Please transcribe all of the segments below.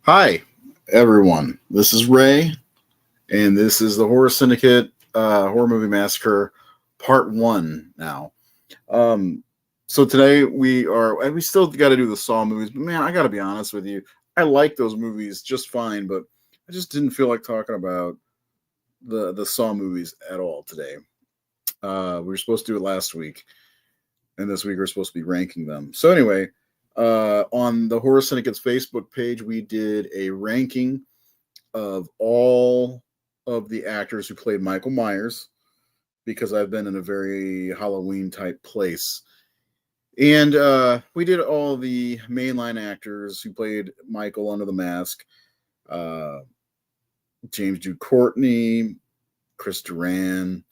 Hi, everyone. This is Ray, and this is the Horror Syndicate Horror Movie Massacre Part 1 now. So today we still got to do the Saw movies, but man, I got to be honest with you. I like those movies just fine, but I just didn't feel like talking about the Saw movies at all today. We were supposed to do it last week, and this week we're supposed to be ranking them. So anyway, on the Horror Syndicate's Facebook page, we did a ranking of all of the actors who played Michael Myers, because I've been in a very Halloween type place. And we did all the mainline actors who played Michael under the mask. James Jude Courtney, Chris Duran,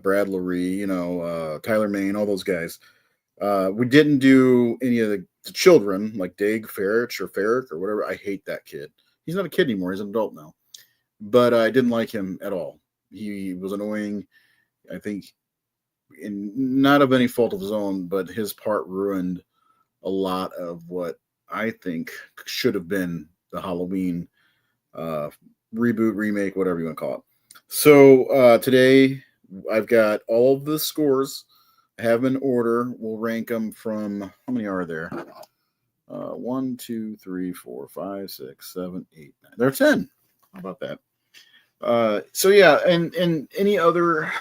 Brad Loree, Tyler Mane, all those guys. We didn't do any of the children, like Daeg Faerch or whatever. I hate that kid. He's not a kid anymore. He's an adult now. But I didn't like him at all. He was annoying, I think, and not of any fault of his own, but his part ruined a lot of what I think should have been the Halloween reboot, remake, whatever you want to call it. So today I've got all of the scores. I have them in order. We'll rank them from, how many are there? 1, 2, 3, 4, 5, 6, 7, 8, 9. There are 10. How about that? So yeah, and any other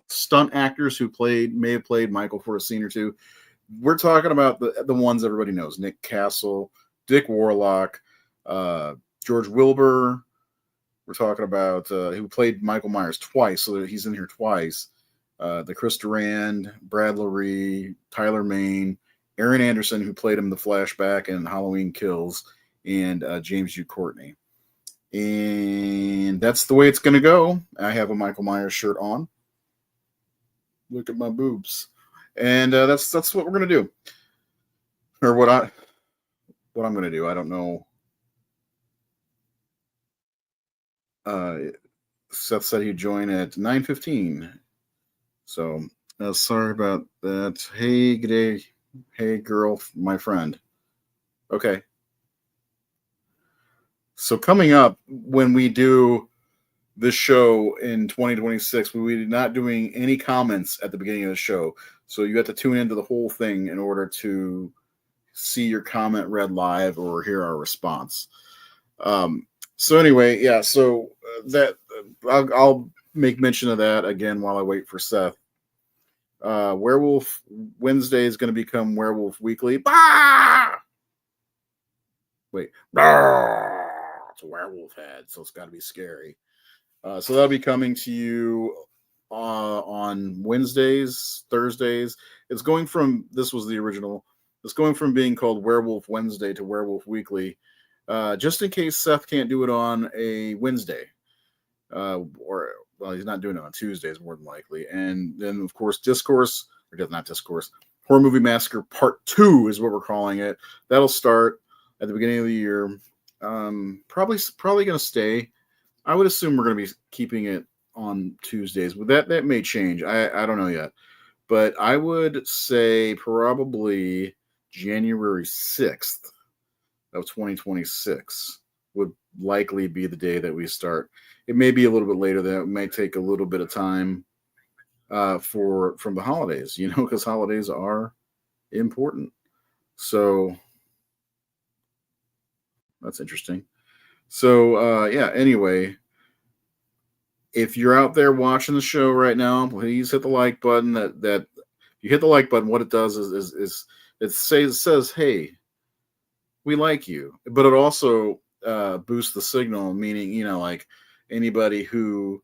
stunt actors who may have played Michael for a scene or two. We're talking about the ones everybody knows: Nick Castle, Dick Warlock, George Wilbur. We're talking about who played Michael Myers twice, so he's in here twice. The Chris Duran, Brad Loree, Tyler Mane, Aaron Anderson, who played him in the flashback and Halloween Kills, and James Jude Courtney. And that's the way it's going to go. I have a Michael Myers shirt on. Look at my boobs. And that's what we're going to do. Or what I'm going to do. I don't know. Seth said he'd join at 9:15. So, sorry about that. Hey, good day. Hey, girl, my friend. Okay. So coming up, when we do this show in 2026, we're not doing any comments at the beginning of the show. So you have to tune into the whole thing in order to see your comment read live or hear our response. So anyway, yeah, so that I'll make mention of that again while I wait for Seth. Werewolf Wednesday is going to become Werewolf Weekly. Bah! Wait. Bah! It's a werewolf head, so it's got to be scary. So that'll be coming to you on Wednesdays, Thursdays. It's going from, this was the original, it's going from being called Werewolf Wednesday to Werewolf Weekly, just in case Seth can't do it on a Wednesday. Well, he's not doing it on Tuesdays, more than likely. And then, of course, Horror Movie Massacre Part 2 is what we're calling it. That'll start at the beginning of the year. Probably going to stay. I would assume we're going to be keeping it on Tuesdays, but that may change. I don't know yet. But I would say probably January 6th of 2026 would likely be the day that we start. It may be a little bit later. That it may take a little bit of time from the holidays, because holidays are important. So that's interesting. So yeah. Anyway, if you're out there watching the show right now, please hit the like button. That you hit the like button, what it does is it says, hey, we like you, but it also boosts the signal, meaning like anybody who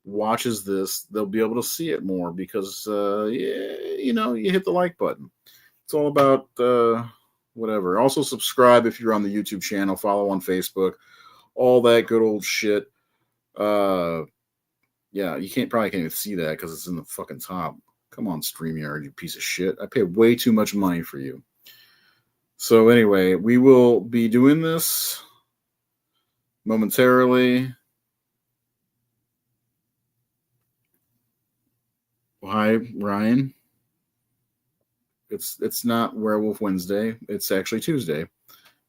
watches this, they'll be able to see it more because yeah, you hit the like button. It's all about whatever. Also subscribe if you're on the YouTube channel, follow on Facebook, all that good old shit. Uh, yeah, you probably can't even see that because it's in the fucking top. Come on, StreamYard, you piece of shit. I pay way too much money for you. So anyway, we will be doing this momentarily. Hi, Ryan. It's not Werewolf Wednesday. It's actually Tuesday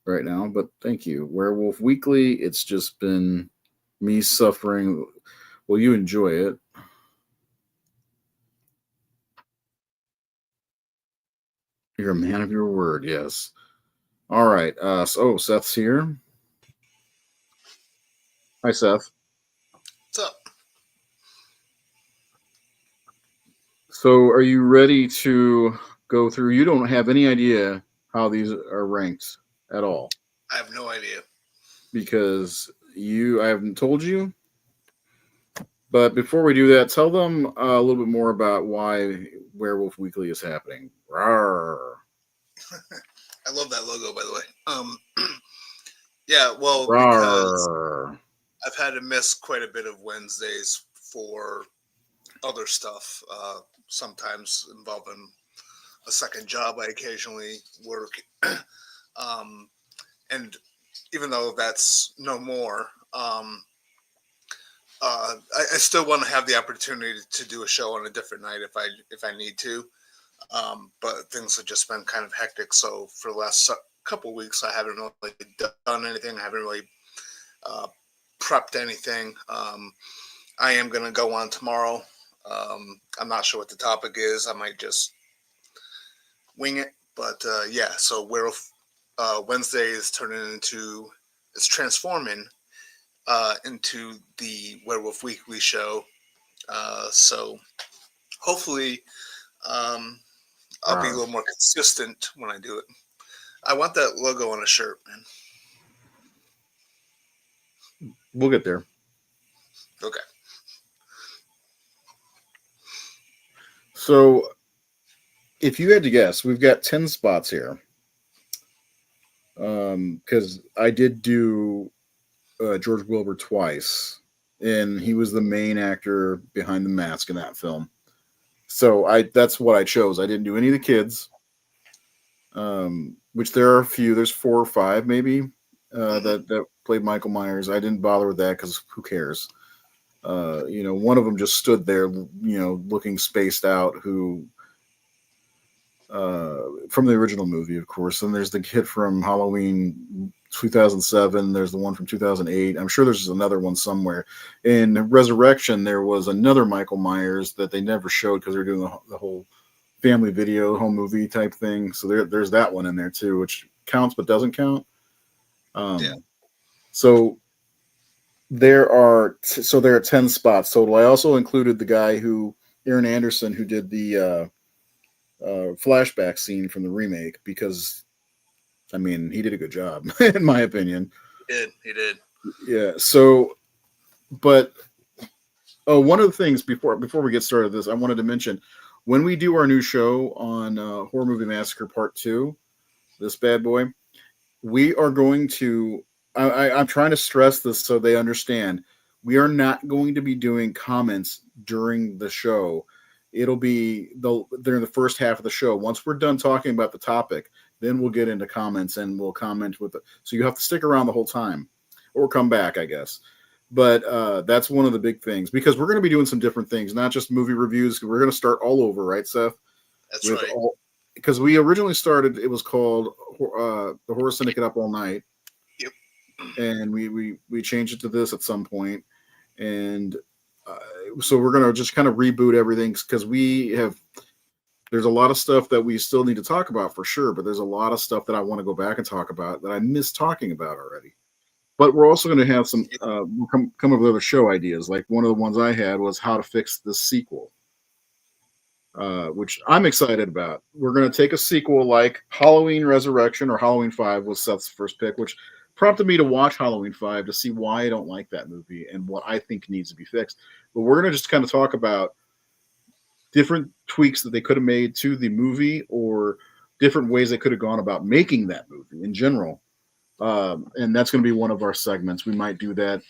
right now, but thank you. Werewolf Weekly, it's just been me suffering. Well, you enjoy it. You're a man of your word, yes. All right. Seth's here. Hi, Seth. What's up? So, are you ready to go through? You don't have any idea how these are ranked at all I have no idea. because I haven't told you. But before we do that, tell them a little bit more about why Werewolf Weekly is happening. Rawr. I love that logo, by the way. Yeah, well, because Rawr. I've had to miss quite a bit of Wednesdays for other stuff. Sometimes involving a second job I occasionally work, and even though that's no more, I still want to have the opportunity to do a show on a different night if I need to. But things have just been kind of hectic. So for the last couple weeks, I haven't really done anything. I haven't really uh, prepped anything. I am going to go on tomorrow. I'm not sure what the topic is. I might just wing it. But yeah, so Wednesday is turning into, it's transforming into the Werewolf Weekly show. So hopefully, um, I'll be a Rawr. little more consistent when I do it. I want that logo on a shirt, man. We'll get there. Okay. So, if you had to guess, we've got 10 spots here. Because I did do George Wilbur twice, and he was the main actor behind the mask in that film. So that's what I chose. I didn't do any of the kids, which there are a few. There's 4 or 5 maybe Mm-hmm. that played Michael Myers. I didn't bother with that because who cares? One of them just stood there, looking spaced out. Who from the original movie, of course. And there's the kid from Halloween 2007. There's the one from 2008. I'm sure there's another one somewhere. In Resurrection, there was another Michael Myers that they never showed because they're doing the whole family video, home movie type thing. So there's that one in there too, which counts but doesn't count. Yeah. So there are 10 spots total. I also included the guy Aaron Anderson, who did the flashback scene from the remake because I mean he did a good job in my opinion. He did. He did. Yeah. So, but one of the things before we get started this, I wanted to mention when we do our new show on Horror Movie Massacre Part 2, this bad boy, we are going to. I'm trying to stress this so they understand. We are not going to be doing comments during the show. It'll be during the first half of the show. Once we're done talking about the topic, then we'll get into comments and we'll comment with it. So you have to stick around the whole time, or come back, I guess. But that's one of the big things because we're going to be doing some different things, not just movie reviews. We're going to start all over, right, Seth? That's With right. all because we originally started. It was called the Horror Syndicate Up All Night, Yep. and we changed it to this at some point, and so we're gonna just kind of reboot everything because there's a lot of stuff that we still need to talk about for sure, but there's a lot of stuff that I want to go back and talk about that I missed talking about already. But we're also going to have some we'll come up with other show ideas. Like one of the ones I had was how to fix the sequel, which I'm excited about. We're going to take a sequel like Halloween Resurrection or Halloween 5 was Seth's first pick, which prompted me to watch Halloween 5 to see why I don't like that movie and what I think needs to be fixed. But we're going to just kind of talk about different tweaks that they could have made to the movie or different ways they could have gone about making that movie in general. And that's going to be one of our segments. We might do that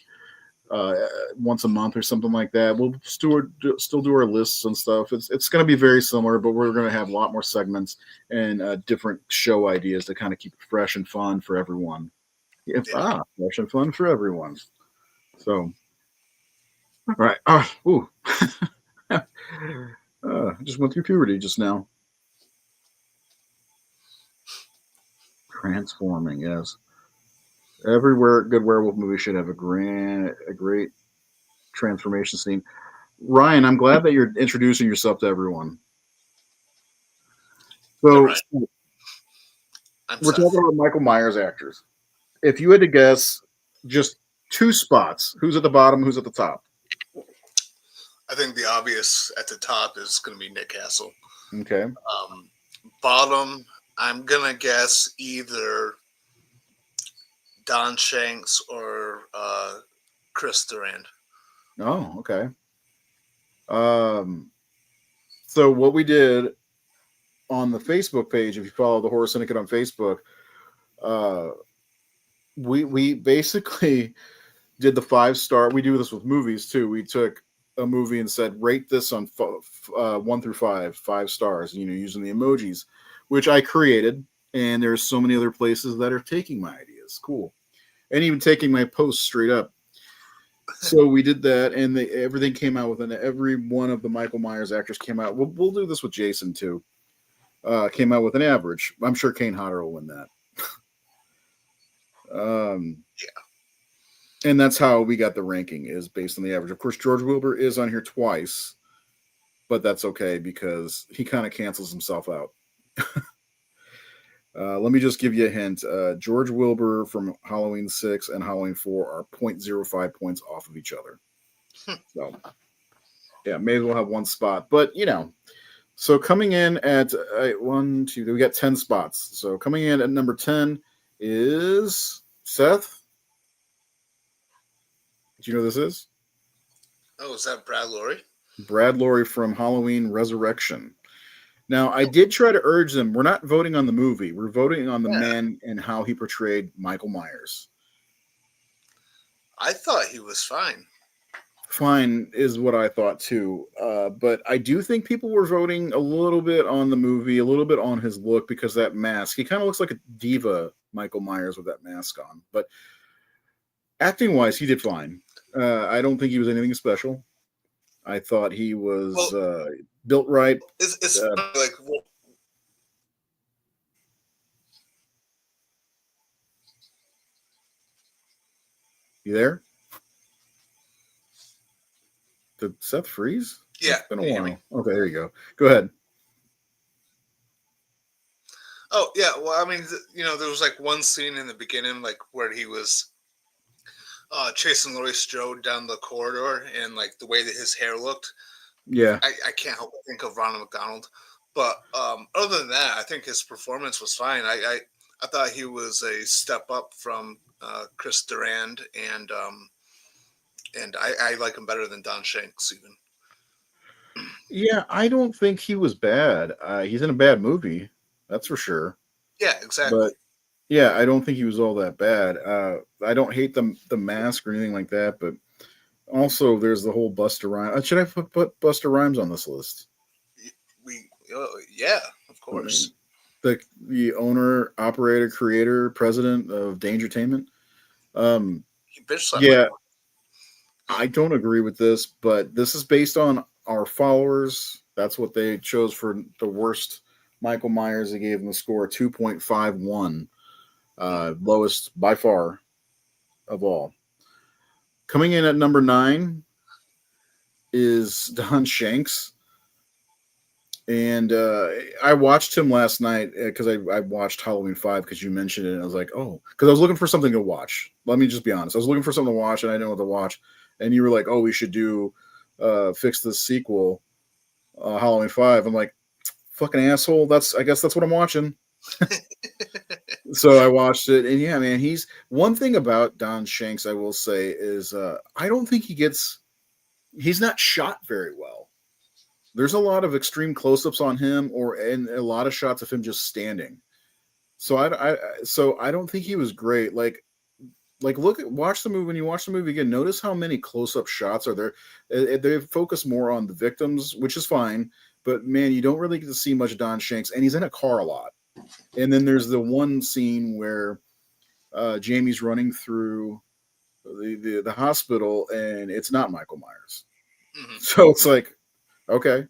once a month or something like that. We'll still do our lists and stuff. It's going to be very similar, but we're going to have a lot more segments and different show ideas to kind of keep it fresh and fun for everyone. Fresh and fun for everyone. So, all right. Just went through puberty just now. Transforming, yes. Everywhere good werewolf movie should have a great transformation scene. Ryan, I'm glad that you're introducing yourself to everyone. So right. we're talking about Michael Myers actors. If you had to guess just two spots, who's at the bottom, who's at the top? I think the obvious at the top is going to be Nick Castle. Okay. Bottom, I'm going to guess either Don Shanks or Chris Durand. Oh, okay. So what we did on the Facebook page, if you follow the Horror Syndicate on Facebook, we basically did the 5-star. We do this with movies too. We took a movie and said, rate this on 1 through 5 stars, using the emojis, which I created. And there's so many other places that are taking my ideas. Cool. And even taking my posts straight up. So we did that, and everything came out with every one of the Michael Myers actors came out. We'll do this with Jason too. Came out with an average. I'm sure Kane Hodder will win that. Yeah. And that's how we got the ranking, is based on the average. Of course, George Wilbur is on here twice, but that's okay because he kind of cancels himself out. Let me just give you a hint. George Wilbur from Halloween 6 and Halloween 4 are 0.05 points off of each other. So, yeah, may as well have one spot. But, so coming in at 1, 2, we got 10 spots. So coming in at number 10 is Seth. Do you know who this is? Oh, is that Brad Lorre? Brad Lorre from Halloween Resurrection. Now, I did try to urge them. We're not voting on the movie. We're voting on the man and how he portrayed Michael Myers. I thought he was fine. Fine is what I thought too. But I do think people were voting a little bit on the movie, a little bit on his look, because that mask. He kind of looks like a diva, Michael Myers, with that mask on. But acting-wise, he did fine. I don't think he was anything special. I thought he was built right. It's like, you there? Did Seth freeze? Yeah. It's been a while. Okay, there you go. Go ahead. Oh, yeah. Well, I mean, there was like one scene in the beginning, like where he was chasing Laurie Strode down the corridor, and like the way that his hair looked. Yeah. I can't help but think of Ronald McDonald. But other than that, I think his performance was fine. I thought he was a step up from Chris Durand, and I like him better than Don Shanks even. Yeah, I don't think he was bad. He's in a bad movie, that's for sure. Yeah, exactly. But yeah, I don't think he was all that bad. I don't hate the mask or anything like that, but also there's the whole Busta Rhymes. Should I put Busta Rhymes on this list? Yeah, of course. The owner, operator, creator, president of Dangertainment. Yeah, I don't agree with this, but this is based on our followers. That's what they chose for the worst Michael Myers. They gave him a score of 2.51, lowest by far of all. Coming in at number 9 is Don Shanks. And I watched him last night because I watched Halloween 5 because you mentioned it. And I was like, oh, because I was looking for something to watch. Let me just be honest. I was looking for something to watch and I didn't know what to watch. And you were like, oh, we should do fix the sequel, Halloween 5. I'm like, fucking asshole. I guess that's what I'm watching. So I watched it. And yeah, man, he's one thing about Don Shanks, I will say, is I don't think he's not shot very well. There's a lot of extreme close-ups on him, and a lot of shots of him just standing. So I don't think he was great. Like watch the movie. When you watch the movie again, notice how many close-up shots are there. They focus more on the victims, which is fine. But man, you don't really get to see much Don Shanks, and he's in a car a lot. And then there's the one scene where Jamie's running through the hospital, and it's not Michael Myers. Mm-hmm. So it's like, okay.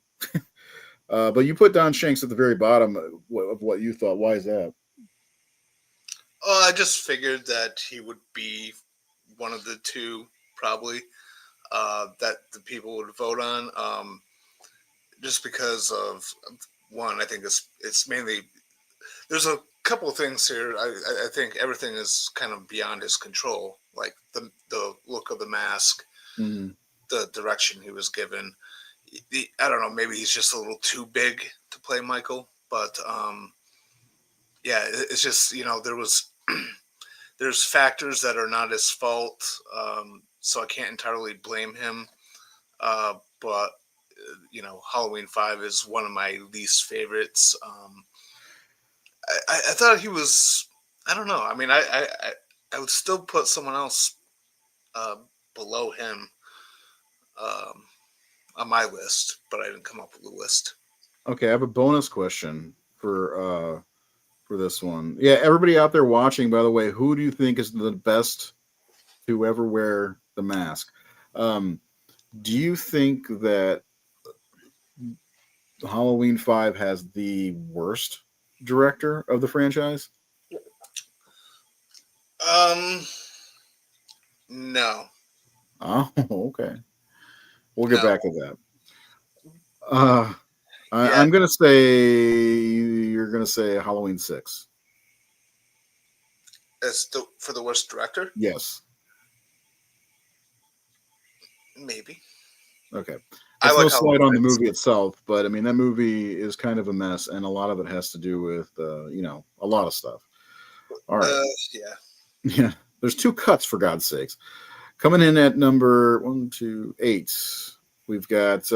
But you put Don Shanks at the very bottom of what you thought. Why is that? I just figured that he would be one of the two, probably, that the people would vote on. Just because of one, I think it's mainly, there's a couple of things here. I think everything is kind of beyond his control, like the look of the mask, mm-hmm. the direction he was given. I don't know, maybe he's just a little too big to play Michael, but yeah, it's just, there's factors that are not his fault, so I can't entirely blame him, but Halloween 5 is one of my least favorites. I thought he was, I don't know, I mean, I would still put someone else below him on my list, but I didn't come up with a list. Okay, I have a bonus question for this one. Yeah, everybody out there watching, by the way, who do you think is the best to ever wear the mask? Do you think that Halloween 5 has the worst director of the franchise? No. Oh, okay. We'll get back to that. I'm going to say you're going to say Halloween 6. For the worst director? Yes. Maybe. Okay. It's no slight on the movie itself, but I mean, that movie is kind of a mess, and a lot of it has to do with, a lot of stuff. All right. Yeah. Yeah. There's 2 cuts, for God's sakes. Coming in at number 8, we've got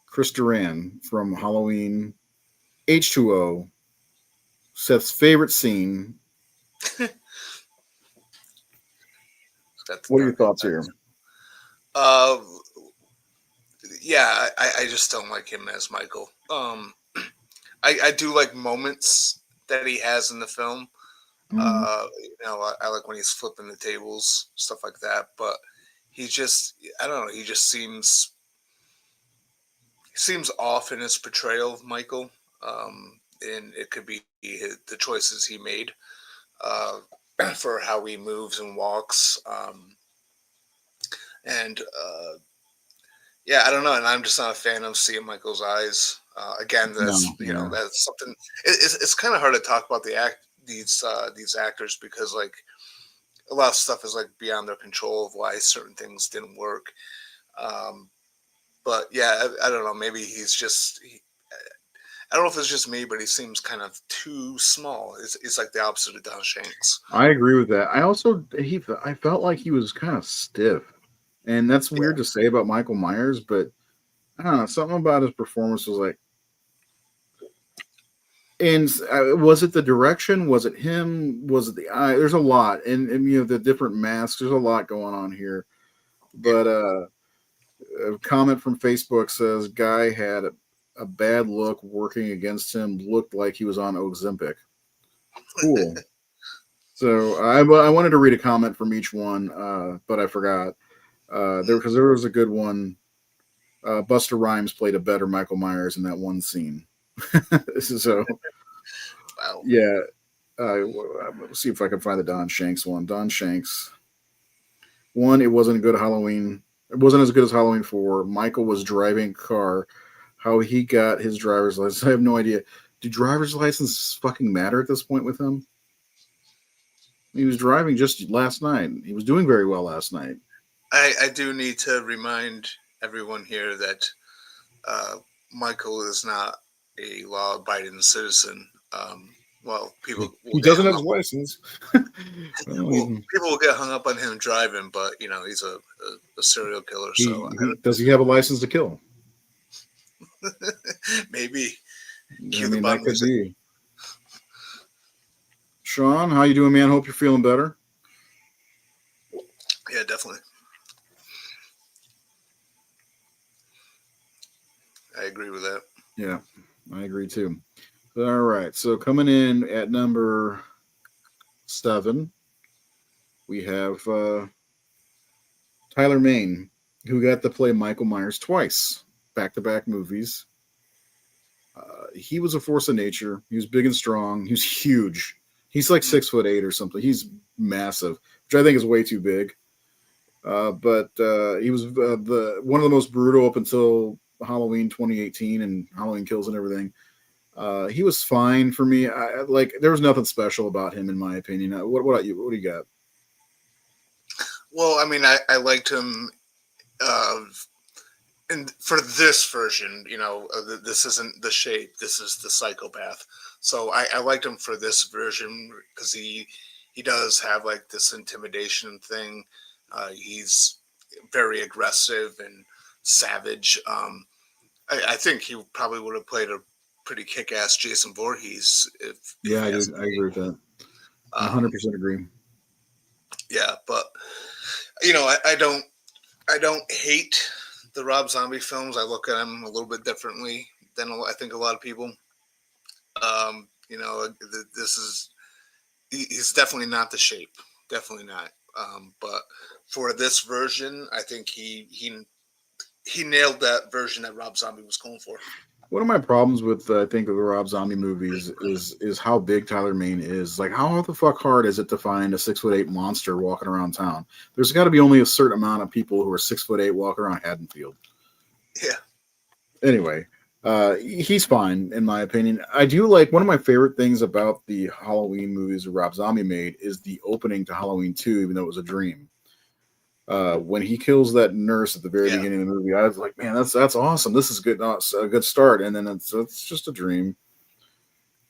Chris Duran from Halloween H2O. Seth's favorite scene. What are your thoughts here? Yeah, I just don't like him as Michael. I do like moments that he has in the film. Mm-hmm. I like when he's flipping the tables, stuff like that. But he just, I don't know, he just seems off in his portrayal of Michael. And it could be the choices he made for how he moves and walks. Yeah, I don't know, and I'm just not a fan of seeing Michael's eyes. Again, that's that's something. It's kind of hard to talk about these actors because like a lot of stuff is like beyond their control of why certain things didn't work. But yeah, I don't know. Maybe he's just. I don't know if it's just me, but he seems kind of too small. It's like the opposite of Don Shanks. I agree with that. I felt like he was kind of stiff. And that's weird to say about Michael Myers, but I don't know. Something about his performance was like. And was it the direction? Was it him? Was it the eye? There's a lot, and the different masks. There's a lot going on here. But a comment from Facebook says, "Guy had a bad look working against him. Looked like he was on Ozempic." Cool. So I wanted to read a comment from each one, but I forgot. Because there was a good one. Busta Rhymes played a better Michael Myers in that one scene. So, wow. Yeah. Let's see if I can find the Don Shanks one. Don Shanks. One, it wasn't a good Halloween. It wasn't as good as Halloween 4. Michael was driving a car. how he got his driver's license. I have no idea. Do driver's licenses fucking matter at this point with him? He was driving just last night. He was doing very well last night. I do need to remind everyone here that Michael is not a law-abiding citizen. Well, people He doesn't have his license. People will get hung up on him driving, but he's a serial killer. So does he have a license to kill? Maybe. That could be. Sean, how you doing, man? Hope you're feeling better. Yeah, definitely. I agree with that. Yeah, I agree too. All right, so coming in at number 7, we have Tyler Mane, who got to play Michael Myers twice, back-to-back movies. He was a force of nature. He was big and strong. He was huge. He's like 6'8" or something. He's massive, which I think is way too big. But he was one of the most brutal up until Halloween 2018 and Halloween Kills and everything. He was fine for me. There was nothing special about him, in my opinion. What about you? What do you got? Well, I mean, I liked him. And for this version, this isn't the Shape. This is the Psychopath. So I liked him for this version because he does have like this intimidation thing. He's very aggressive and savage. I think he probably would have played a pretty kick-ass Jason Voorhees. I agree with that. 100% agree. Yeah, but I don't hate the Rob Zombie films. I look at them a little bit differently than I think a lot of people. He's definitely not the Shape, definitely not. But for this version, I think he nailed that version that Rob Zombie was going for. One of my problems with I think the Rob Zombie movies is how big Tyler Mane is. Like, how the fuck hard is it to find a 6'8" monster walking around town? There's got to be only a certain amount of people who are 6'8" walking around Haddonfield. Yeah. Anyway, he's fine in my opinion. I do like one of my favorite things about the Halloween movies that Rob Zombie made is the opening to Halloween 2, even though it was a dream. When he kills that nurse at the very beginning of the movie, I was like, man, that's awesome. This is good, a good start. And then it's just a dream.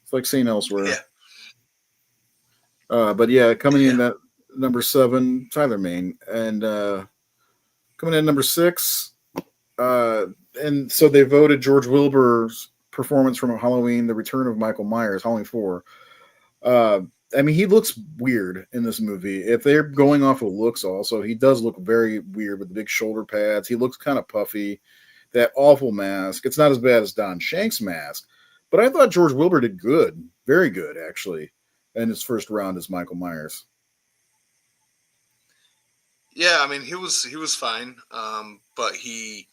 It's like St. Elsewhere. Yeah. But yeah, coming in at number 7, Tyler Mane, and coming in at number 6, and so they voted George Wilbur's performance from Halloween: The Return of Michael Myers, Halloween 4. I mean, he looks weird in this movie. If they're going off of looks also, he does look very weird with the big shoulder pads. He looks kind of puffy. That awful mask. It's not as bad as Don Shank's mask, but I thought George Wilbur did good. Very good, actually, in his first round as Michael Myers. Yeah, I mean, he was fine. But he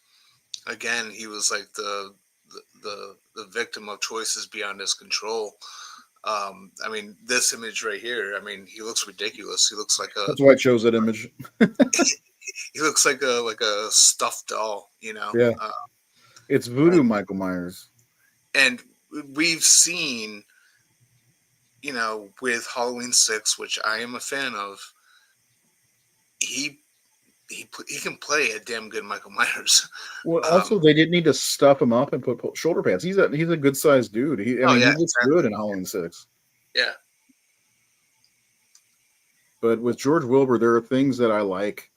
was like the victim of choices beyond his control. I mean, this image right here, I mean, he looks ridiculous. He looks like that's why I chose that image. He looks like a stuffed doll, Yeah. It's voodoo Michael Myers. And we've seen, with Halloween 6, which I am a fan of, he can play a damn good Michael Myers. Well, also they didn't need to stuff him up and put shoulder pads. He's a good sized dude. He looks good in Halloween 6. Yeah. But with George Wilbur, there are things that I like.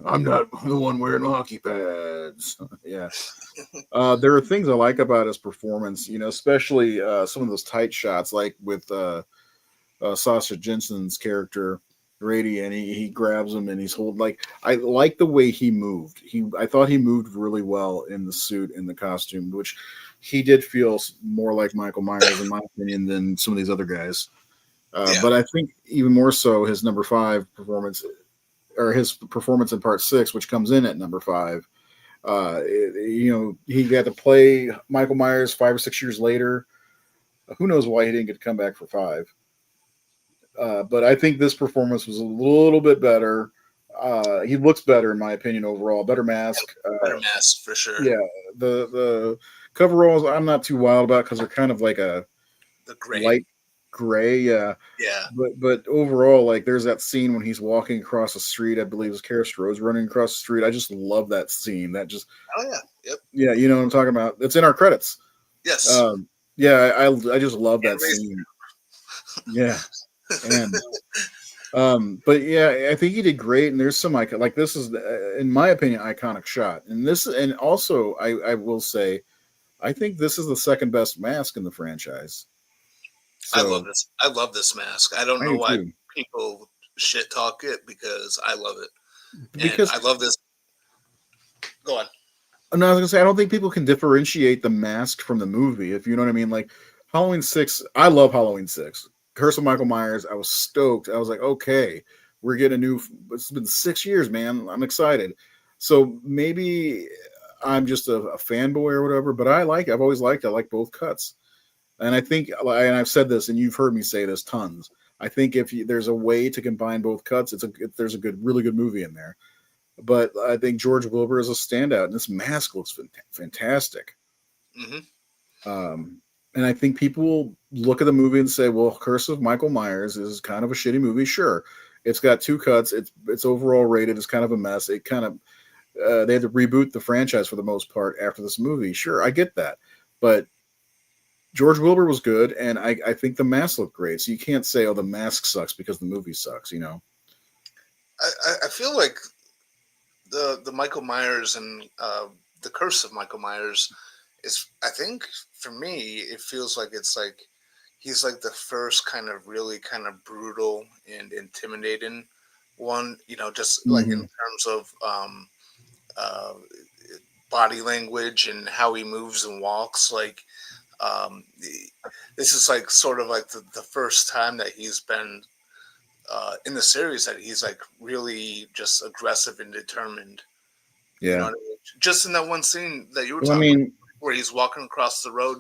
I'm not the one wearing hockey pads. Yeah. There are things I like about his performance, especially some of those tight shots, like with Sasha Jensen's character, Grady, and he grabs him and he's holding. Like, I like the way he moved. I thought he moved really well in the suit and the costume, which he did feel more like Michael Myers, in my opinion, than some of these other guys. But I think even more so his number 5 performance, or his performance in part 6, which comes in at number 5. He got to play Michael Myers 5 or 6 years later. Who knows why he didn't get to come back for 5? But I think this performance was a little bit better. he looks better in my opinion overall. Better mask. Better mask for sure. Yeah, the coveralls I'm not too wild about because they're kind of like a The gray. light gray. Yeah, Yeah. but overall, like there's that scene when he's walking across the street. I believe it's Kara Strode running across the street. I just love that scene. That just Oh yeah. Yep. yeah, you know what I'm talking about. It's in our credits. Yes. Yeah, I just love that And Razor. scene. Yeah, and but yeah, I think he did great. And there's some like this is, in my opinion, iconic shot. And this, and also I will say, I think this is the second best mask in the franchise. I love So this. I love this mask. I don't I know do why too, people shit talk it because I love it, and because I love this. Go on. no, I was gonna say I don't think people can differentiate the mask from the movie. If you know what I mean, like Halloween 6. I love Halloween 6. Curse of Michael Myers. I was stoked. I was like, okay, we're getting a new. It's been 6 years, man. I'm excited. So maybe I'm just a fanboy or whatever, but I like. I've always liked. I like both cuts, and I think, and I've said this, and you've heard me say this tons. I think if there's a way to combine both cuts, there's a really good movie in there. But I think George Wilbur is a standout, and this mask looks fantastic. Hmm. And I think people look at the movie and say, "Well, Curse of Michael Myers is kind of a shitty movie." Sure, it's got two cuts. It's overall rated. It's kind of a mess. It kind of they had to reboot the franchise for the most part after this movie. Sure, I get that, but George Wilbur was good, and I think the mask looked great. So you can't say, "Oh, the mask sucks" because the movie sucks. You know? I feel like the Michael Myers and the Curse of Michael Myers is. I think for me, it feels like it's like he's like the first kind of really kind of brutal and intimidating one. You know, just like in Mm-hmm. terms of uh, body language and how he moves and walks. Like this is like sort of like the first time that he's been in the series that he's like really just aggressive and determined. You know Yeah. what I mean? Just in that one scene that you were Well, I talking about, mean, where he's walking across the road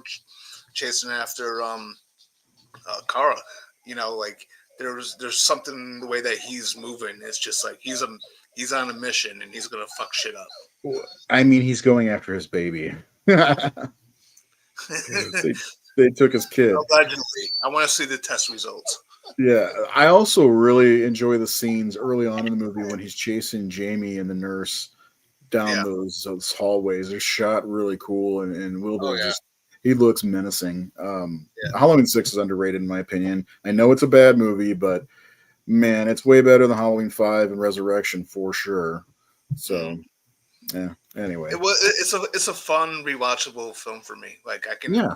chasing after Kara. You know, like there's something in the way that he's moving. It's just like he's on a mission and he's gonna fuck shit up. he's going after his baby. they they took his kid. Allegedly, I want to see the test results. Yeah, I also really enjoy the scenes early on in the movie when he's chasing Jamie and the nurse down Yeah. those hallways. They're shot really cool, and Oh Wilbur yeah. just he looks menacing. Yeah. Halloween 6 is underrated in my opinion. I know it's a bad movie, but man, it's way better than Halloween 5 and Resurrection for sure. Mm. So yeah. Anyway, It was. It's a fun rewatchable film for me. Like yeah,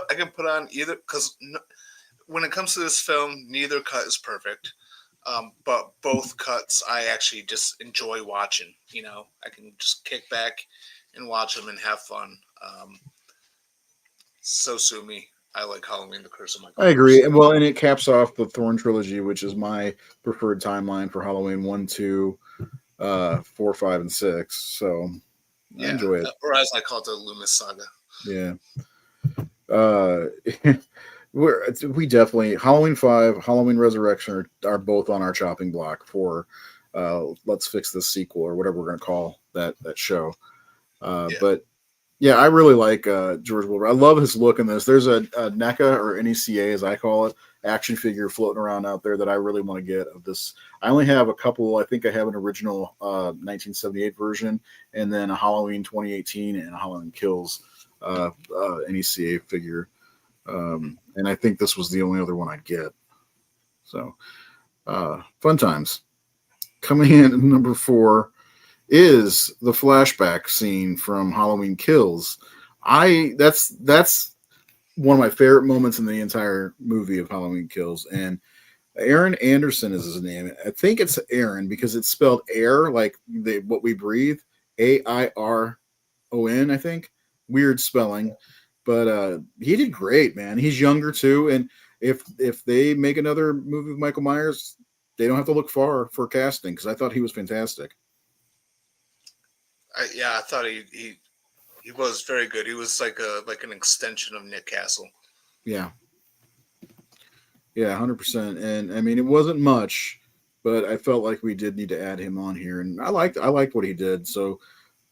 I can put on either because when it comes to this film, neither cut is perfect. But both cuts I actually just enjoy watching. You know, I can just kick back and watch them and have fun. So sue me. I like Halloween: The Curse of Michael I agree. Myers. And well, and it caps off the Thorn trilogy, which is my preferred timeline for Halloween 1, 2, 4, 5, and 6. So I Yeah, enjoy it. or as I call it, the Loomis Saga. Yeah. Uh, we definitely Halloween 5, Halloween Resurrection are both on our chopping block for let's fix this sequel or whatever we're gonna call that show. Yeah. But yeah, I really like George Wilbur. I love his look in this. There's a NECA or NECA as I call it action figure floating around out there that I really want to get of this. I only have a couple. I think I have an original 1978 version, and then a Halloween 2018 and a Halloween Kills NECA figure. And I think this was the only other one I'd get. So fun times. Coming in at number 4 is the flashback scene from Halloween Kills. That's one of my favorite moments in the entire movie of Halloween Kills. And Aaron Anderson is his name. I think it's Aaron because it's spelled air, like what we breathe. Airon, I think. Weird spelling. But he did great, man. He's younger too. And if they make another movie with Michael Myers, they don't have to look far for casting because I thought he was fantastic. Yeah, I thought he was very good. He was like an extension of Nick Castle. Yeah. Yeah, 100%. And I mean, it wasn't much, but I felt like we did need to add him on here, and I liked what he did. So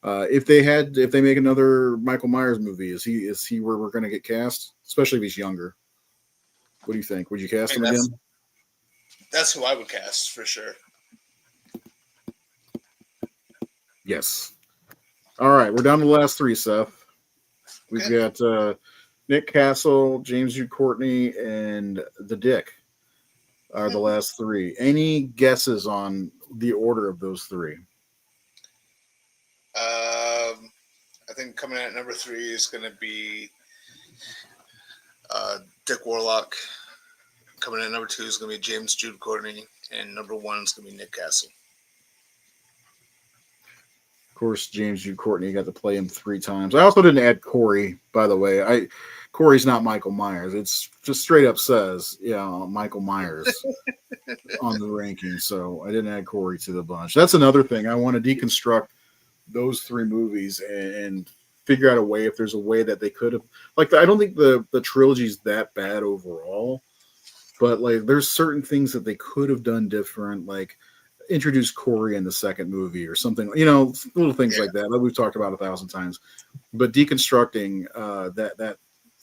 if they make another Michael Myers movie, is he where we're going to get cast? Especially if he's younger. What do you think? Would you cast him again? That's who I would cast for sure. Yes. All right, we're down to the last three, Seth. We've got Nick Castle, James Jude Courtney, and the Dick are the last three. Any guesses on the order of those three? I think coming in at number 3 is going to be Dick Warlock. Coming in at number 2 is going to be James Jude Courtney, and number 1 is going to be Nick Castle. Of course, James Jude Courtney got to play him 3 times. I also didn't add Corey, by the way. Corey's not Michael Myers. It's just straight up says, Michael Myers on the ranking. So I didn't add Corey to the bunch. That's another thing. I want to deconstruct those 3 movies and figure out a way, if there's a way that they could have, like, I don't think the trilogy's that bad overall, but like there's certain things that they could have done different, like introduce Corey in the second movie or something, little things like that we've talked about 1,000 times. But deconstructing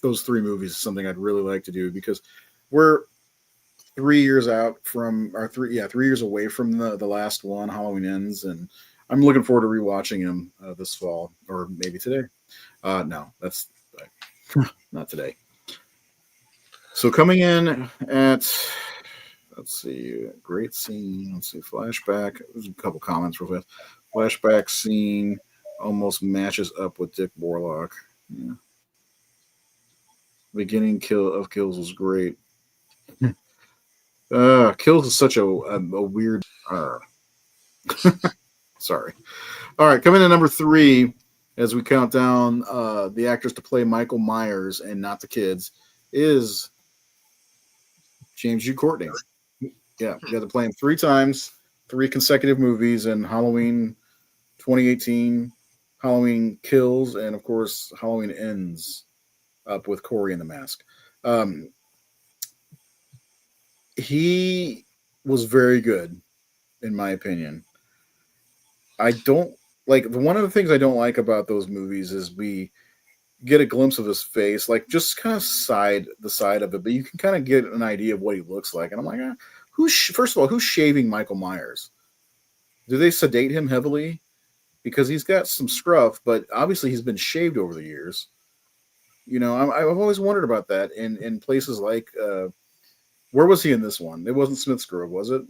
those 3 movies is something I'd really like to do, because we're 3 years out from 3 years away from the last one, Halloween Ends, and I'm looking forward to rewatching him this fall, or maybe today. No, that's not today. So coming in at, let's see, great scene. Let's see, flashback. There's a couple comments real fast. Flashback scene almost matches up with Dick Warlock. Yeah. Beginning kills was great. Kills is such a weird. Sorry. All right, coming in at number 3 as we count down the actors to play Michael Myers and not the kids is James Jude Courtney. Yeah, you got to play him 3 times, 3 consecutive movies in Halloween 2018, Halloween Kills, and of course Halloween Ends up with Corey in the Mask. He was very good, in my opinion. I don't like, one of the things I don't like about those movies is we get a glimpse of his face, like just kind of the side of it, but you can kind of get an idea of what he looks like. And I'm like, first of all, who's shaving Michael Myers? Do they sedate him heavily? Because he's got some scruff, but obviously he's been shaved over the years. I've always wondered about that in places like, where was he in this one? It wasn't Smith's Grove, was it?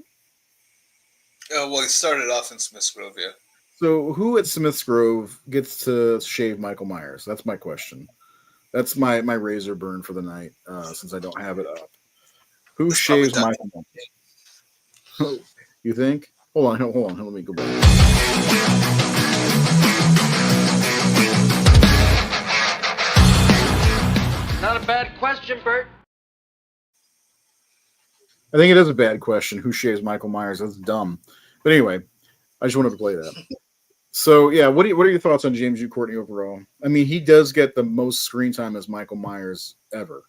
Well, he started off in Smith's Grove, yeah. So who at Smith's Grove gets to shave Michael Myers? That's my question. That's my razor burn for the night, since I don't have it up. Who shaves Michael Myers? You think? Hold on. Let me go back. Not a bad question, Bert. I think it is a bad question. Who shaves Michael Myers? That's dumb. But anyway, I just wanted to play that. So yeah, what are your thoughts on James Jude Courtney overall? I mean, he does get the most screen time as Michael Myers ever.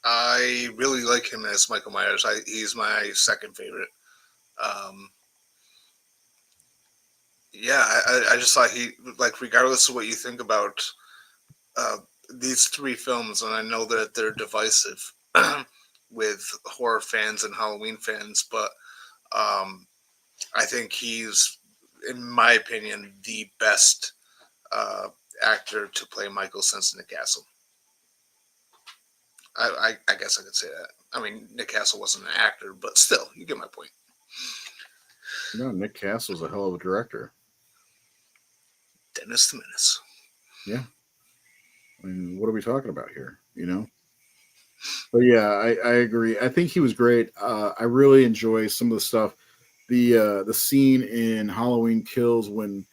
I really like him as Michael Myers. He's my second favorite. I just thought he, like, regardless of what you think about these 3 films, and I know that they're divisive with horror fans and Halloween fans, but I think he's, in my opinion, the best actor to play Michael since Nick Castle. I guess I could say that. I mean, Nick Castle wasn't an actor, but still, you get my point. No, Nick Castle's a hell of a director. Dennis the Menace. Yeah. I mean, what are we talking about here? But yeah, I agree. I think he was great. I really enjoy some of the stuff. The scene in Halloween Kills when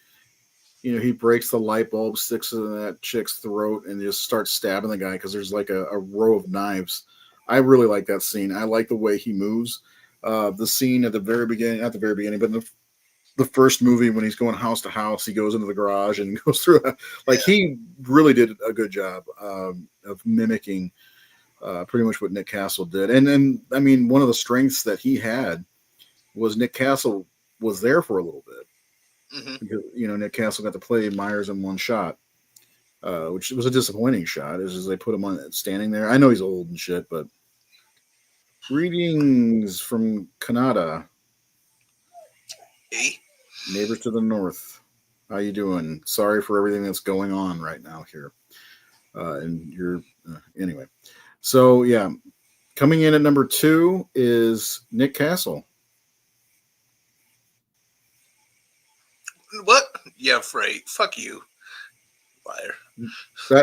he breaks the light bulb, sticks it in that chick's throat, and just starts stabbing the guy because there's like a row of knives. I really like that scene. I like the way he moves. The scene at the very beginning, not the very beginning, but in the first movie when he's going house to house, he goes into the garage and goes through. He really did a good job of mimicking pretty much what Nick Castle did. And then, I mean, one of the strengths that he had was Nick Castle was there for a little bit. Hmm. Because, Nick Castle got to play Myers in one shot, which was a disappointing shot. Is they put him on standing there. I know he's old and shit, but greetings from Canada, E. neighbors to the north. How you doing? Sorry for everything that's going on right now here. And you're anyway. So yeah, coming in at number 2 is Nick Castle. What? Yeah, right. Fuck you, liar.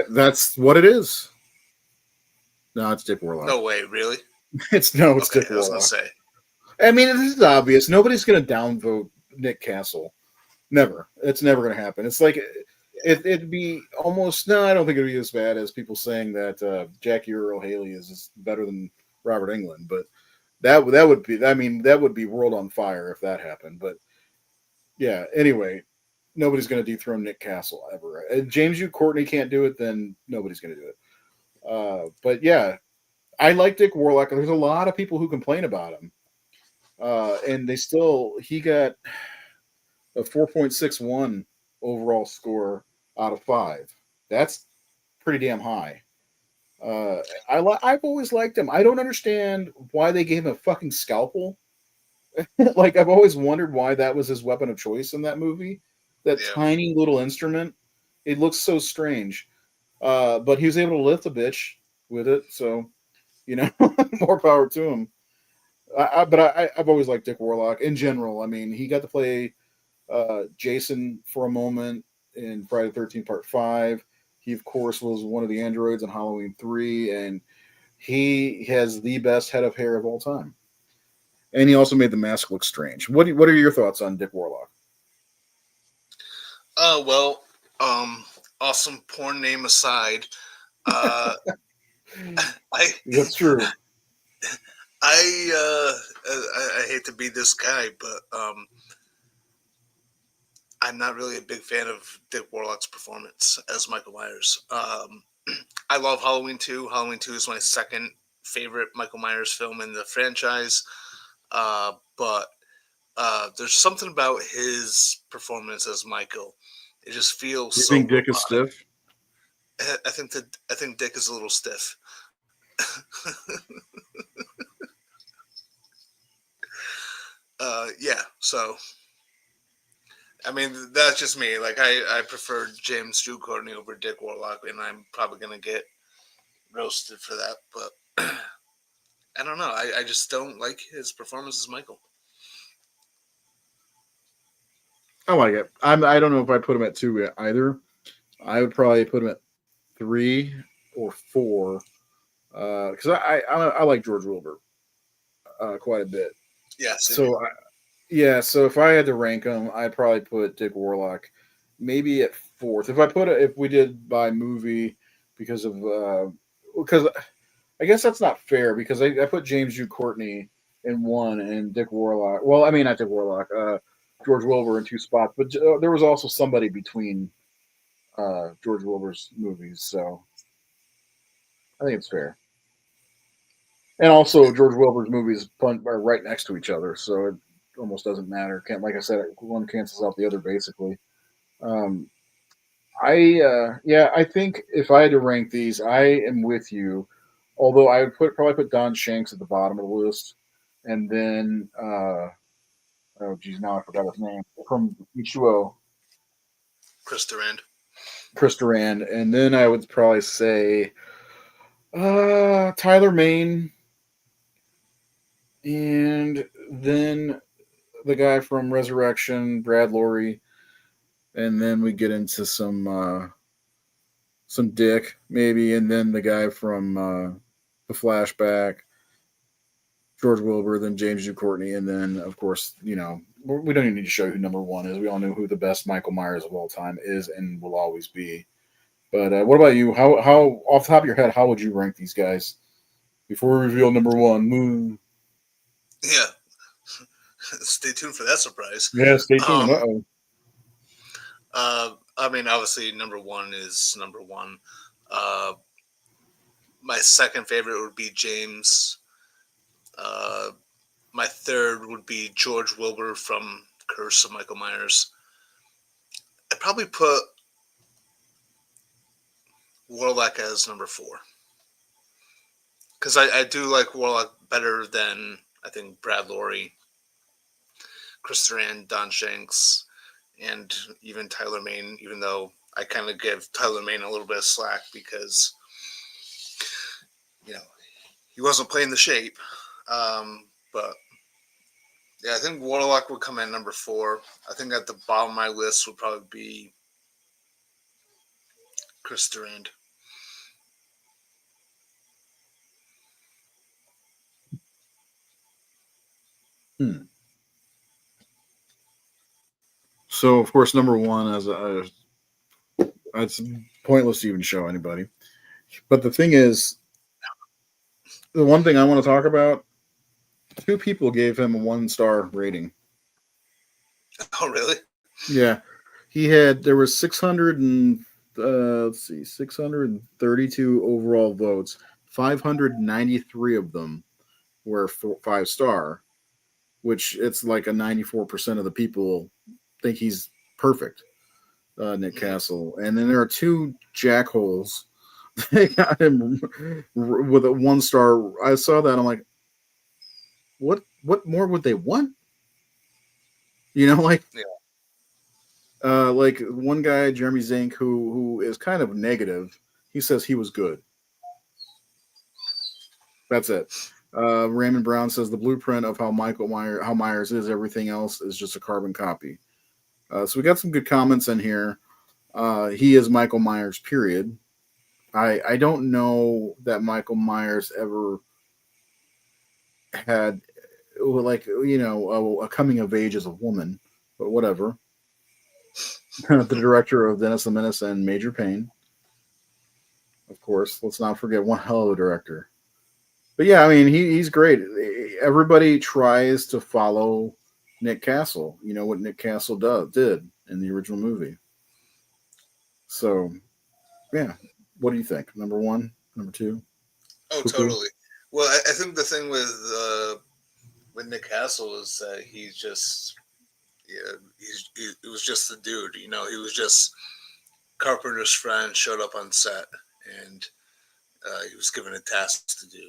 That's what it is. No, it's Dick Warlock. No way, really? It's Okay, Dick I was gonna Warlock. say. I mean, this is obvious. Nobody's going to downvote Nick Castle. Never. It's never going to happen. It's like it'd be almost no. I don't think it'd be as bad as people saying that Jackie Earl Haley is better than Robert Englund, but that would be. I mean, that would be world on fire if that happened. But yeah. Anyway, nobody's going to dethrone Nick Castle ever. If James U. Courtney can't do it, then nobody's going to do it. But yeah, I like Dick Warlock. There's a lot of people who complain about him. And he got a 4.61 overall score out of 5. That's pretty damn high. I've always liked him. I don't understand why they gave him a fucking scalpel. Like, I've always wondered why that was his weapon of choice in that movie. That tiny little instrument. It looks so strange. But he was able to lift a bitch with it, so more power to him. I've always liked Dick Warlock in general. I mean, he got to play Jason for a moment in Friday the 13th Part 5. He, of course, was one of the androids in Halloween 3, and he has the best head of hair of all time. And he also made the mask look strange. What are your thoughts on Dick Warlock? Well, awesome porn name aside, I That's true. I hate to be this guy, but I'm not really a big fan of Dick Warlock's performance as Michael Myers. I love Halloween 2. Halloween 2 is my second favorite Michael Myers film in the franchise. But there's something about his performance as Michael. It just feels You so think Dick is robotic. stiff? I think Dick is a little stiff. Yeah, so I mean that's just me. Like I prefer James Drew Courtney over Dick Warlock, and I'm probably gonna get roasted for that. But I don't know. I just don't like his performance as Michael. I like it. I don't know if I put him at 2 either. I would probably put him at 3 or 4 because I like George Wilbur quite a bit. Yeah. So so if I had to rank them, I'd probably put Dick Warlock maybe at 4th. If we did by movie because I guess that's not fair because I put James U. Courtney in 1 and Dick Warlock. Well, I mean not Dick Warlock. George Wilbur in 2 spots, but there was also somebody between George Wilbur's movies, so I think it's fair. And also, George Wilbur's movies are right next to each other, so it almost doesn't matter. Like I said, one cancels out the other basically. I think if I had to rank these, I am with you. Although I would probably put Don Shanks at the bottom of the list, and then oh geez, now I forgot his name from H2O. Chris Durand. Chris Durand, and then I would probably say Tyler Mane, and then the guy from Resurrection, Brad Lorre, and then we get into some Dick maybe, and then the guy from the Flashback, George Wilbur, then James U. Courtney, and then of course we don't even need to show you who number 1 is. We all know who the best Michael Myers of all time is and will always be. But what about you? How off the top of your head, how would you rank these guys before we reveal number 1? Yeah. Stay tuned for that surprise. Yeah, stay tuned. I mean, obviously, number 1 is number 1. My second favorite would be James. my third would be George Wilbur from Curse of Michael Myers. I'd probably put Warlock as number 4. Because I do like Warlock better than, I think, Brad Lorre, Chris Duran, Don Shanks, and even Tyler Mane, even though I kind of give Tyler Mane a little bit of slack because, he wasn't playing the shape. But, yeah, I think Warlock would come in number 4. I think at the bottom of my list would probably be Chris Durand. So, of course, number 1, it's pointless to even show anybody. But the thing is, the one thing I want to talk about, 2 people gave him a 1-star rating. Oh, really? Yeah. There was 632 overall votes. 593 of them were 5-star, which it's like a 94% of the people think he's perfect, Nick Castle. And then there are 2 jackholes. They got him with a 1-star. I saw that. I'm like, what more would they want? Like, Yeah. Like one guy, Jeremy Zink, who is kind of negative. He says he was good. That's it. Raymond Brown says the blueprint of how Myers is. Everything else is just a carbon copy. So we got some good comments in here. He is Michael Myers, period. I don't know that Michael Myers ever had a coming of age as a woman, but whatever. The director of Dennis the Menace and Major Payne. Of course, let's not forget one hell of a director. But yeah, I mean, he's great. Everybody tries to follow Nick Castle. You know what Nick Castle did in the original movie. So, yeah. What do you think? Number 1? Number 2? Oh, totally. Well, I think the thing with Nick Castle is that he's just, he was just the dude. He was just Carpenter's friend, showed up on set, and he was given a task to do.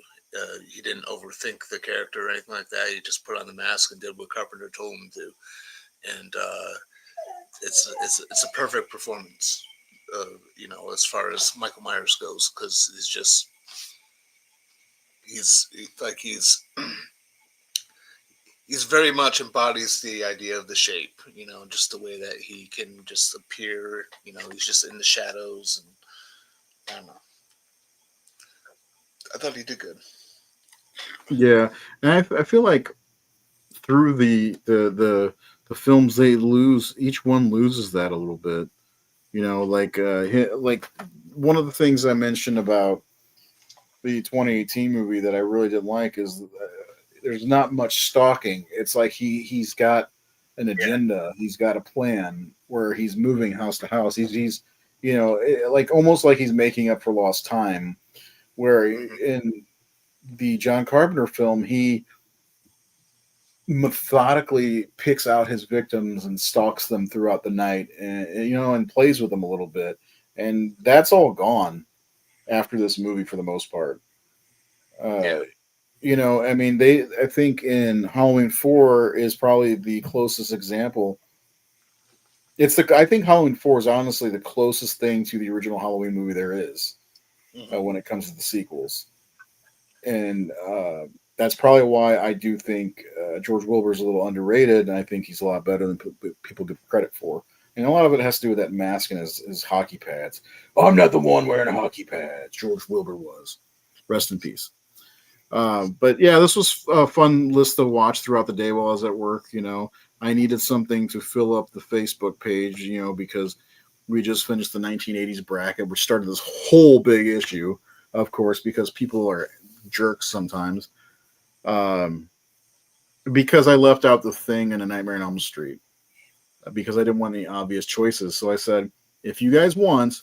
He didn't overthink the character or anything like that. He just put on the mask and did what Carpenter told him to, and it's a perfect performance. As far as Michael Myers goes, because he's very much embodies the idea of the shape, just the way that he can just appear, he's just in the shadows, and I don't know. I thought he did good. Yeah, and I feel like through the films they lose, each one loses that a little bit. Like one of the things I mentioned about the 2018 movie that I really didn't like is there's not much stalking. It's like he's got an agenda. Yeah. He's got a plan where he's moving house to house. He's like almost like he's making up for lost time. Where in the John Carpenter film, he methodically picks out his victims and stalks them throughout the night, and plays with them a little bit, and that's all gone after this movie for the most part. I think in Halloween 4 is probably the closest example. I think Halloween 4 is honestly the closest thing to the original Halloween movie there is when it comes to the sequels, and that's probably why I do think George Wilbur is a little underrated, and I think he's a lot better than people give credit for. And a lot of it has to do with that mask and his hockey pads. Oh, I'm not the one wearing a hockey pad. George Wilbur was. Rest in peace. But yeah, this was a fun list to watch throughout the day while I was at work. I needed something to fill up the Facebook page, because we just finished the 1980s bracket. We started this whole big issue, of course, because people are jerks sometimes. Because I left out The Thing and A Nightmare on Elm Street because I didn't want any obvious choices. So I said, if you guys want,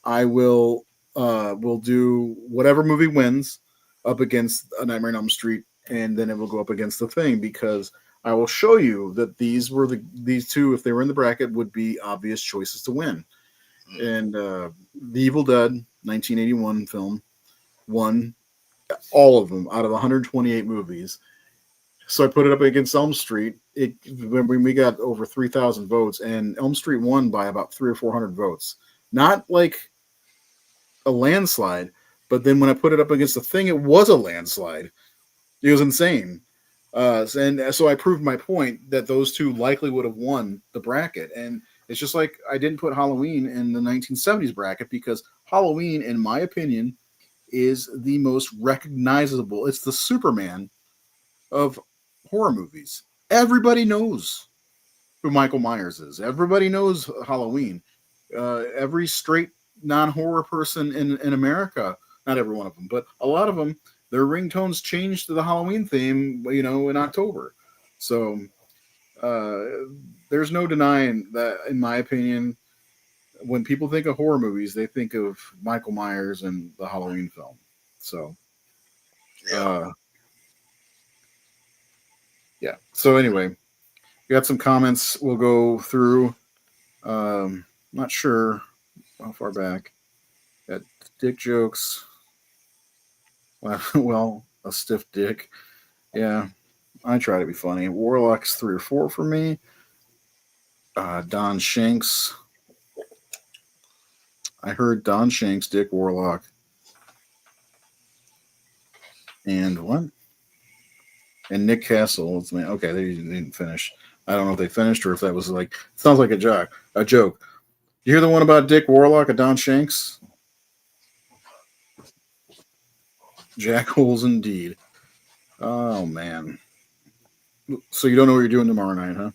I will do whatever movie wins up against A Nightmare on Elm Street and then it will go up against the Thing, because I will show you that these two, if they were in the bracket, would be obvious choices to win. And The Evil Dead 1981 film won all of them out of 128 movies. So I put it up against Elm Street. When we got over 3,000 votes, and Elm Street won by about 300 or 400 votes. Not like a landslide, but then when I put it up against The Thing, it was a landslide. It was insane. And so I proved my point that those two likely would have won the bracket. And it's just like I didn't put Halloween in the 1970s bracket, because Halloween, in my opinion, is the most recognizable. It's the Superman of horror movies. Everybody knows who Michael Myers is. Everybody knows Halloween. Every straight non-horror person in America, not every one of them, but a lot of them, their ringtones changed to the Halloween theme, in October. So there's no denying that, in my opinion, when people think of horror movies, they think of Michael Myers and the Halloween film. So, yeah. So anyway, we got some comments we'll go through. Not sure how far back. Got dick jokes. Well, a stiff dick. Yeah, I try to be funny. Warlock's 3 or 4 for me. Don Shanks. I heard Don Shanks, Dick Warlock. And what? And Nick Castle. Okay, they didn't finish. I don't know if they finished or if that was like, sounds like a joke. You hear the one about Dick Warlock and Don Shanks? Jackholes indeed. Oh, man. So you don't know what you're doing tomorrow night, huh?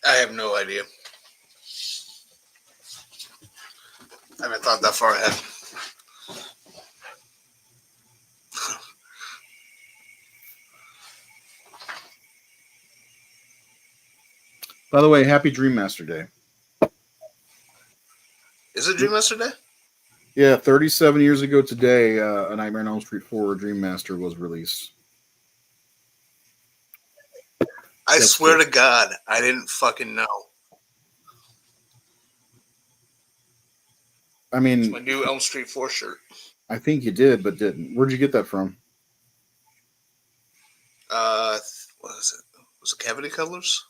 I have no idea. I haven't thought that far ahead. By the way, happy Dream Master Day. Is it Dream Master Day? Yeah, 37 years ago today, A Nightmare on Elm Street 4 Dream Master was released. I swear to God, I didn't fucking know. I mean, it's my new Elm Street 4 shirt. I think you did, but didn't. Where'd you get that from? What is it? Was it Cavity Colors?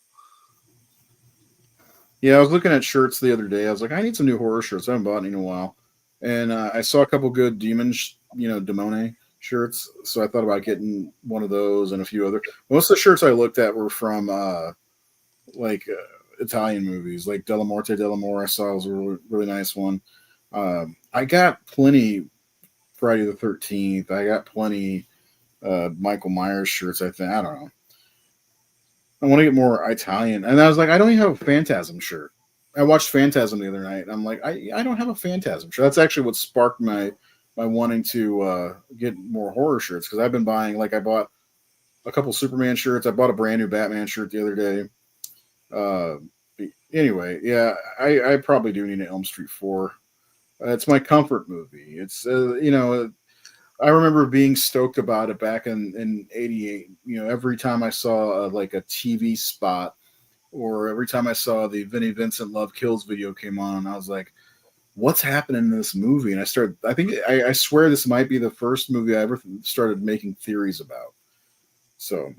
Yeah, I was looking at shirts the other day. I was like, I need some new horror shirts. I haven't bought any in a while. And I saw a couple good Demone shirts. So I thought about getting one of those and a few other. Most of the shirts I looked at were from Italian movies, like Della Morte Dell'Amore. I saw was a really, really nice one. I got plenty Friday the 13th. I got plenty Michael Myers shirts, I think. I don't know. I want to get more Italian. And I was like, I don't even have a Phantasm shirt. I watched Phantasm the other night. And I'm like, I don't have a Phantasm shirt. That's actually what sparked my wanting to get more horror shirts, because I've been buying, I bought a couple Superman shirts. I bought a brand new Batman shirt the other day. Anyway, yeah, I probably do need an Elm Street 4. It's my comfort movie. It's, I remember being stoked about it back in 88. Every time I saw a TV spot, or every time I saw the Vinnie Vincent Love Kills video came on, I was like, what's happening in this movie? And I swear this might be the first movie I ever started making theories about. So.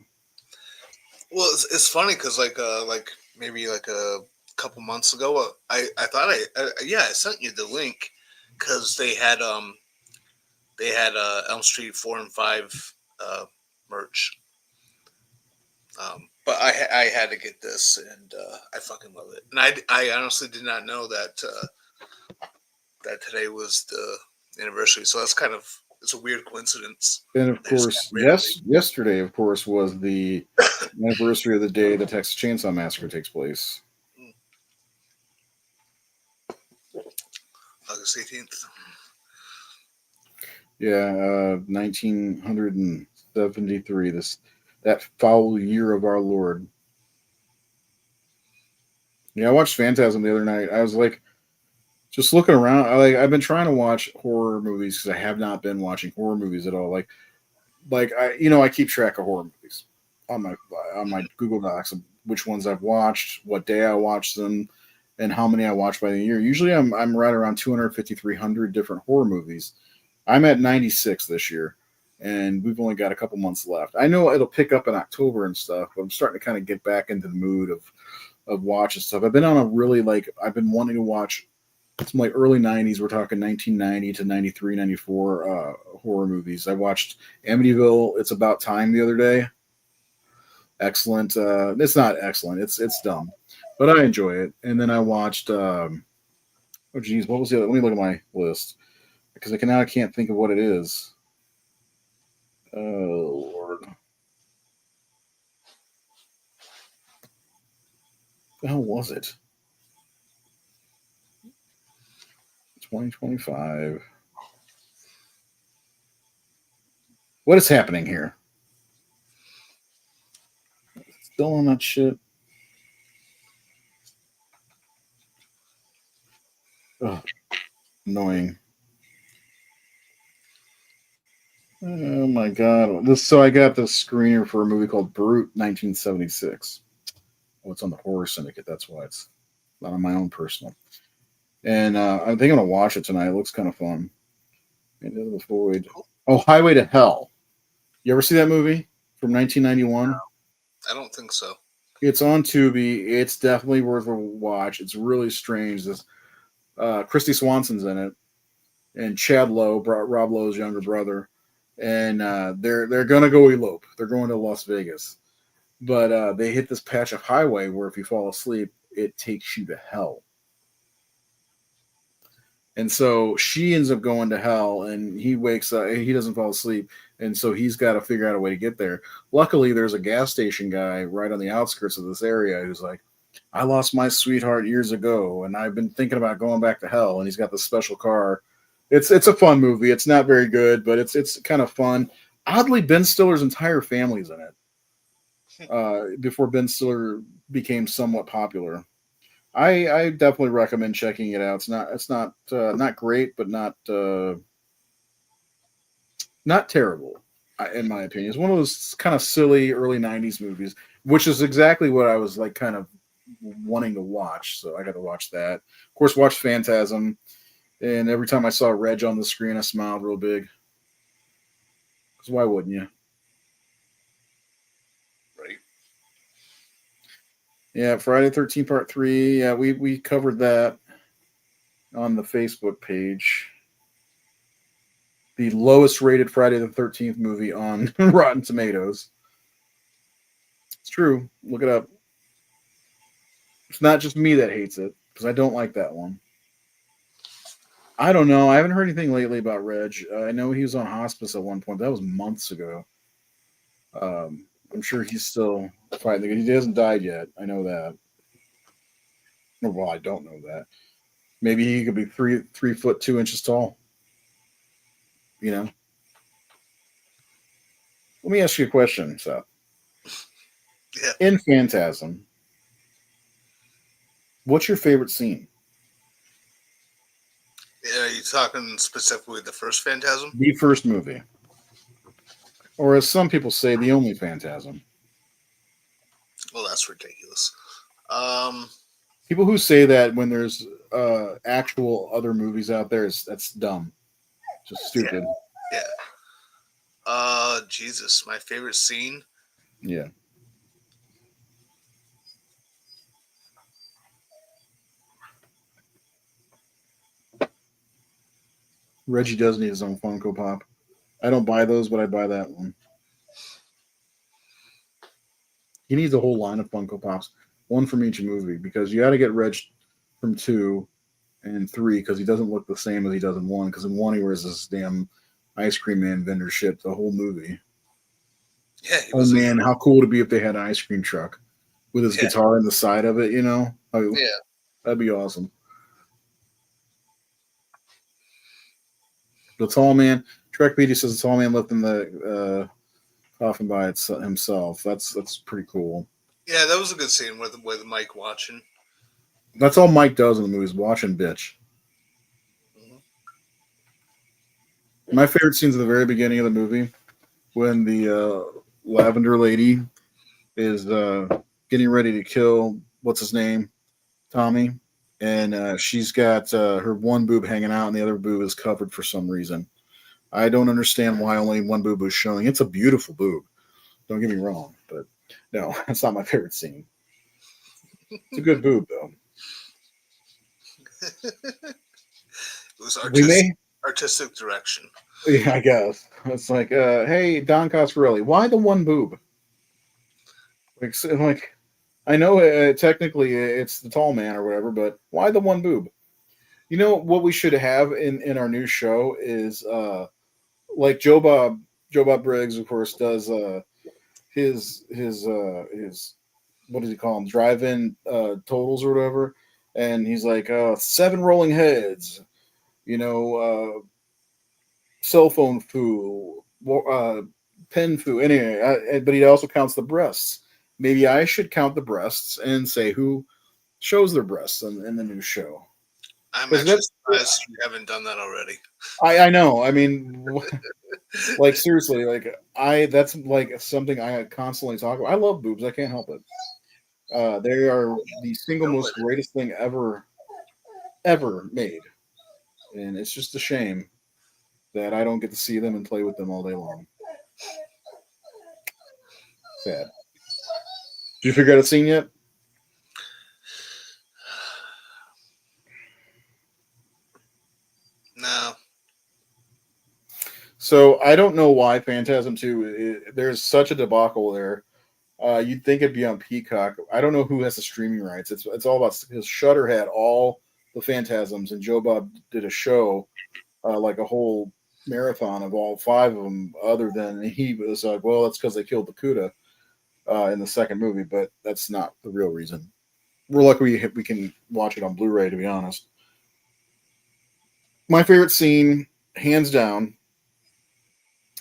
Well, it's funny because maybe a couple months ago, I thought I sent you the link because they had Elm Street 4 and 5 merch. But I had to get this, and I fucking love it. And I honestly did not know that that today was the anniversary. So that's it's a weird coincidence. And of course, yesterday, of course, was the anniversary of the day the Texas Chainsaw Massacre takes place. August 18th. Yeah, 1973. That foul year of our Lord. Yeah, I watched Phantasm the other night. I was just looking around. I've been trying to watch horror movies because I have not been watching horror movies at all. like I keep track of horror movies on my Google Docs of which ones I've watched, what day I watched them, and how many I watched by the year. Usually, I'm right around 250, 300 different horror movies. I'm at 96 this year, and we've only got a couple months left. I know it'll pick up in October and stuff, but I'm starting to kind of get back into the mood of watching stuff. I've been on a really I've been wanting to watch. It's my early 90s. We're talking 1990 to 93, 94 horror movies. I watched Amityville, It's About Time the other day. Excellent. It's not excellent. It's dumb, but I enjoy it. And then I watched. Oh geez, what was the other? Let me look at my list because I can't think of what it is. Oh Lord, the hell was it? 2025. What is happening here? Still on that shit. Ugh, annoying. Oh my god! So I got the screener for a movie called Brute, 1976. Oh, it's on the Horror Syndicate. That's why it's not on my own personal. And I think I'm gonna watch it tonight. It looks kind of fun. Into the Void. Oh, Highway to Hell. You ever see that movie from 1991? I don't think so. It's on Tubi. It's definitely worth a watch. It's really strange. This Christy Swanson's in it, and Chad Lowe, Rob Lowe's younger brother, and they're gonna go elope. They're going to Las Vegas, but they hit this patch of highway where if you fall asleep, it takes you to hell. And so she ends up going to hell, and he wakes up. He doesn't fall asleep, and so he's got to figure out a way to get there. Luckily, there's a gas station guy right on the outskirts of this area who's like, I lost my sweetheart years ago, and I've been thinking about going back to hell. And he's got this special car. It's a fun movie. It's not very good, but it's kind of fun. Oddly, Ben Stiller's entire family's in it before Ben Stiller became somewhat popular. I definitely recommend checking it out. It's not great, but not terrible in my opinion. It's one of those kind of silly early '90s movies, which is exactly what I was like kind of wanting to watch. So I got to watch that. Of course, watch Phantasm, and every time I saw Reg on the screen, I smiled real big. Because why wouldn't you? Right. Yeah, Friday 13 Part 3. Yeah, we covered that on the Facebook page. The lowest rated Friday the 13th movie on Rotten Tomatoes. It's true. Look it up. It's not just me that hates it, because I don't like that one. I don't know. I haven't heard anything lately about Reg. I know he was on hospice at one point. That was months ago. I'm sure he's still fighting. He hasn't died yet. I know that. Well, I don't know that. Maybe he could be 3 foot 2 inches tall. You know. Let me ask you a question, Seth. Yeah. In Phantasm, what's your favorite scene? Are you talking specifically the first Phantasm? The first movie. Or as some people say, the only Phantasm. Well, that's ridiculous. People who say that when there's actual other movies out there, that's dumb. Just stupid. Yeah. Jesus, my favorite scene. Yeah. Reggie does need his own Funko Pop. I don't buy those, but I buy that one. He needs a whole line of Funko Pops, one from each movie, because you got to get Reg from 2 and 3 because he doesn't look the same as he does in 1. Because in 1 he wears this damn ice cream man vendor shit the whole movie. Yeah. Oh man, how cool would it be if they had an ice cream truck with his guitar in the side of it? You know? Yeah. That'd be awesome. The tall man, Trek Beatty says the tall man lifting the coffin by himself. That's pretty cool. Yeah, that was a good scene with Mike watching. That's all Mike does in the movies, watching bitch. Mm-hmm. My favorite scenes at the very beginning of the movie when the lavender lady is getting ready to kill what's his name, Tommy, and she's got her one boob hanging out and the other boob is covered for some reason. I don't understand why only one boob was showing. It's a beautiful boob. Don't get me wrong, but no, that's not my favorite scene. It's a good boob though. It was We may, artistic direction. yeah, I guess it's like, hey, Don Coscarelli, why the one boob? Like, I know technically it's the tall man or whatever, but why the one boob? You know what we should have in our new show is like Joe Bob Briggs, of course, does his what does he call them, drive-in totals or whatever, and he's like 7 rolling heads, you know, cell phone foo, pen foo. Anyway, but he also counts the breasts. Maybe I should count the breasts and say who shows their breasts in the new show. I'm 'Cause actually surprised you haven't done that already. I know. I mean, like seriously, like that's like something I constantly talk about. I love boobs. I can't help it. They are the single most greatest thing ever made, and it's just a shame that I don't get to see them and play with them all day long. Sad. Did you figure out a scene yet? No. So I don't know why Phantasm 2, there's such a debacle there. You'd think it'd be on Peacock. I don't know who has the streaming rights. It's all about, because Shudder had all the Phantasms, and Joe Bob did a show, like a whole marathon of all 5 of them. Other than he was like, well, that's because they killed Bakuda in the second movie, but that's not the real reason. We're lucky we can watch it on Blu-ray, to be honest. My favorite scene, hands down,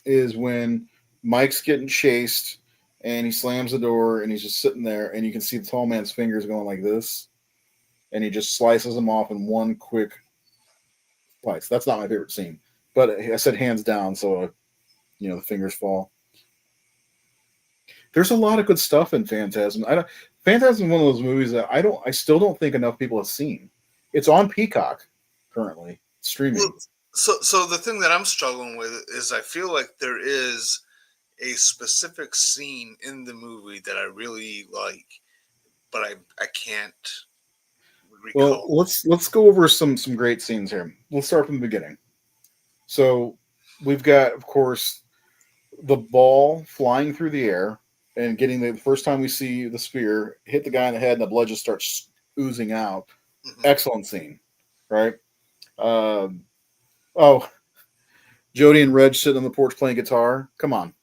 is when Mike's getting chased and he slams the door and he's just sitting there and you can see the tall man's fingers going like this and he just slices them off in one quick slice. That's not my favorite scene, but I said hands down, so the fingers fall. There's a lot of good stuff in Phantasm. Phantasm is one of those movies that I still don't think enough people have seen. It's on Peacock currently streaming. Well, so the thing that I'm struggling with is I feel like there is a specific scene in the movie that I really like, but I can't recall. Well, let's go over some great scenes here. We'll start from the beginning. So we've got, of course, the ball flying through the air and getting the first time we see the spear hit the guy in the head and the blood just starts oozing out. Mm-hmm. Excellent scene, right? Jody and Reg sitting on the porch playing guitar. Come on.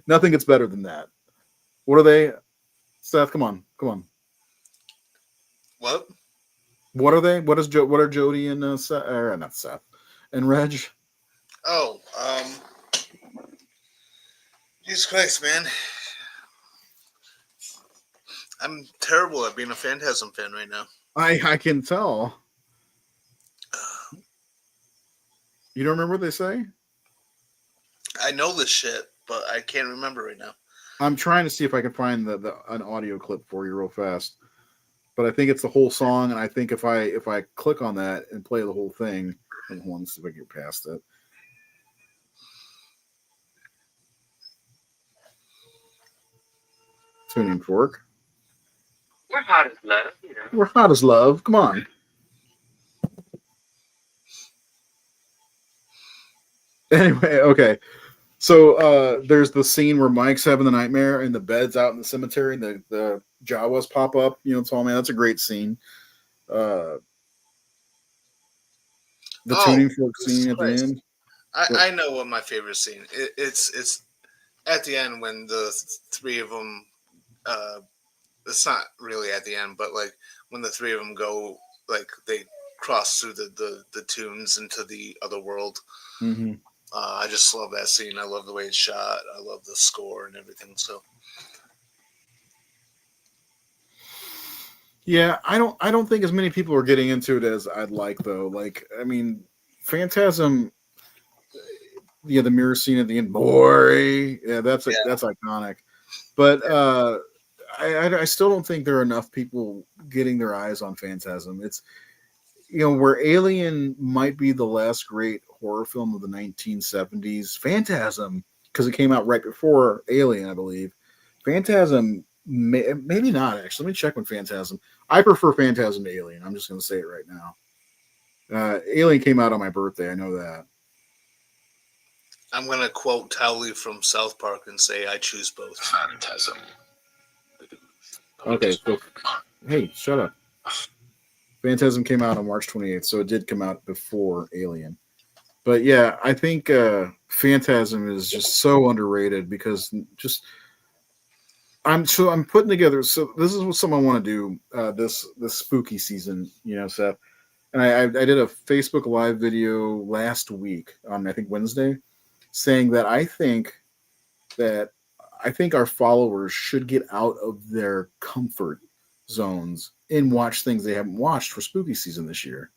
Nothing gets better than that. What are they? Seth, come on. What? What are they? What are Jody and Seth, not Seth, and Reg? Oh, Jesus Christ, man. I'm terrible at being a Phantasm fan right now. I can tell. You don't remember what they say? I know this shit, but I can't remember right now. I'm trying to see if I can find an audio clip for you real fast. But I think it's the whole song, and I think if I click on that and play the whole thing, and hold on, see if I can get past it. Tuning fork. We're hot as love, We're hot as love. Come on. Anyway, okay. So there's the scene where Mike's having the nightmare and the bed's out in the cemetery and the Jawas pop up. Tall man, that's a great scene. The tuning fork scene at the end. I know what my favorite scene. It's at the end when the 3 of them. It's not really at the end, but like when the 3 of them go, like they cross through the tunes into the other world. Mm-hmm. I just love that scene. I love the way it's shot. I love the score and everything. So, yeah, I don't think as many people are getting into it as I'd like, though. Like, I mean, Phantasm. the mirror scene at the end, boy, yeah, that's Yeah. that's iconic. But I still don't think there are enough people getting their eyes on Phantasm. It's where Alien might be the last great horror film of the 1970s. Phantasm, because it came out right before Alien, I believe. Phantasm, maybe not actually. Let me check when Phantasm. I prefer Phantasm to Alien. I'm just going to say it right now. Alien came out on my birthday. I know that. I'm going to quote Towley from South Park and say I choose both. Phantasm. Okay, so hey, shut up. Phantasm came out on March 28th, so it did come out before Alien. But yeah, I think Phantasm is just so underrated because I'm putting together. So this is what someone want to do this spooky season, Seth. And I did a Facebook Live video last week on I think Wednesday, saying that I think our followers should get out of their comfort zones and watch things they haven't watched for spooky season this year.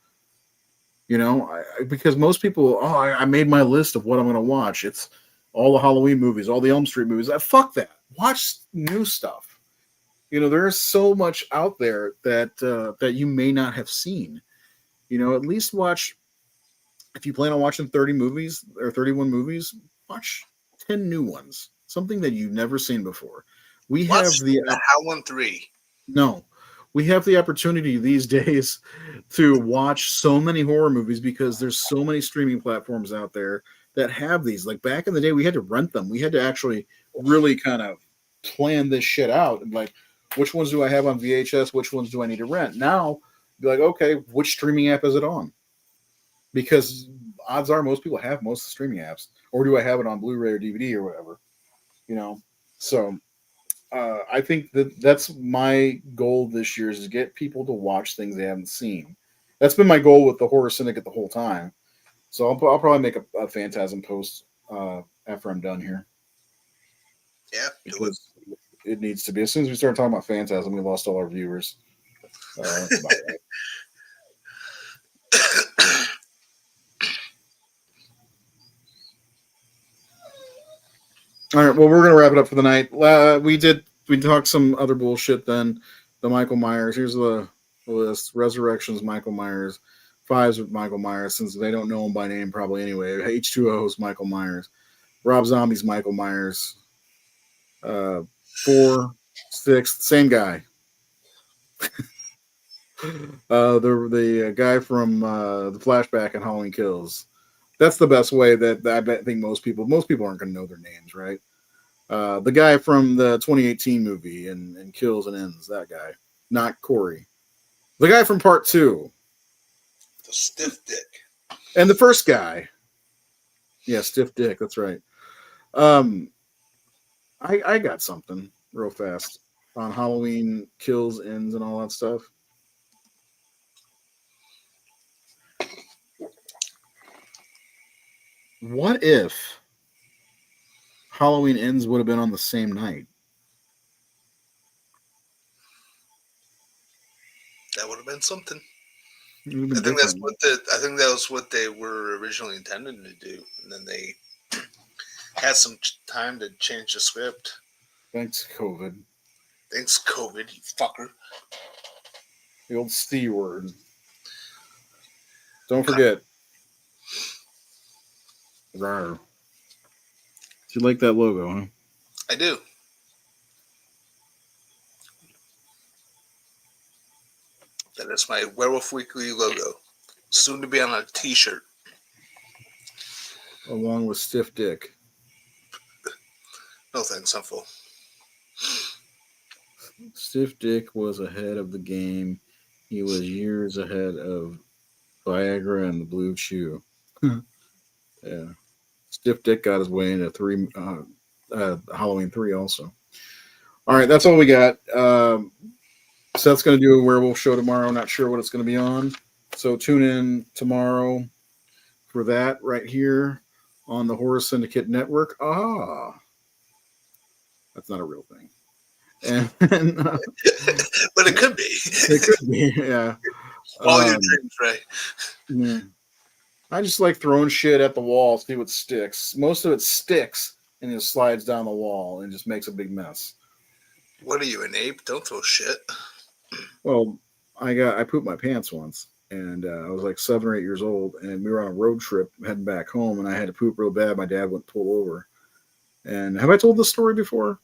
Because most people, I made my list of what I'm going to watch. It's all the Halloween movies, all the Elm Street movies. Fuck that. Watch new stuff. There's so much out there that you may not have seen. At least watch. If you plan on watching 30 movies or 31 movies, watch 10 new ones. Something that you've never seen before. We have the Howlin' 3. No, we have the opportunity these days to watch so many horror movies because there's so many streaming platforms out there that have these. Like back in the day, we had to rent them. We had to actually really kind of plan this shit out and like, which ones do I have on VHS? Which ones do I need to rent? Now, be like, okay, which streaming app is it on? Because odds are most people have most of the streaming apps, or do I have it on Blu-ray or DVD or whatever? So. I think that's my goal this year is to get people to watch things they haven't seen. That's been my goal with the Horror Syndicate the whole time. So I'll probably make a Phantasm post after I'm done here. Yeah, because it needs to be. As soon as we start talking about Phantasm, we lost all our viewers. All right, well, we're gonna wrap it up for the night. We talked some other bullshit. Then the Michael Myers. Here's the list: Resurrections, Michael Myers. 5's with Michael Myers, since they don't know him by name probably anyway. H2O's Michael Myers. Rob Zombie's Michael Myers. 4, 6, same guy. The guy from the flashback and Halloween Kills. That's the best way that I think most people aren't going to know their names, right? The guy from the 2018 movie and Kills and Ends, that guy, not Corey. The guy from Part 2. The Stiff Dick. And the first guy. Yeah, Stiff Dick, that's right. I got something real fast on Halloween Kills, Ends, and all that stuff. What if Halloween Ends would have been on the same night? That would have been something. I think I think that was what they were originally intended to do, and then they had some time to change the script. Thanks, COVID. Thanks, COVID, you fucker. The old C word. Don't forget. Rawr. You like that logo, huh? I do. That is my Werewolf Weekly logo. Soon to be on a t-shirt. Along with Stiff Dick. No thanks, I'm full. Stiff Dick was ahead of the game. He was years ahead of Viagra and the Blue Chew. Yeah. Stiff Dick got his way into Halloween 3 also. All right, that's all we got. Seth's going to do a werewolf show tomorrow. Not sure what it's going to be on. So tune in tomorrow for that right here on the Horror Syndicate Network. That's not a real thing. But it could be. It could be, yeah. All your dreams, right? Yeah. I just like throwing shit at the wall, see what sticks. Most of it sticks and it slides down the wall and just makes a big mess. What are you, an ape? Don't throw shit. Well, I pooped my pants once, and I was like 7 or 8 years old, and we were on a road trip heading back home, and I had to poop real bad. My dad went pull over. And have I told this story before?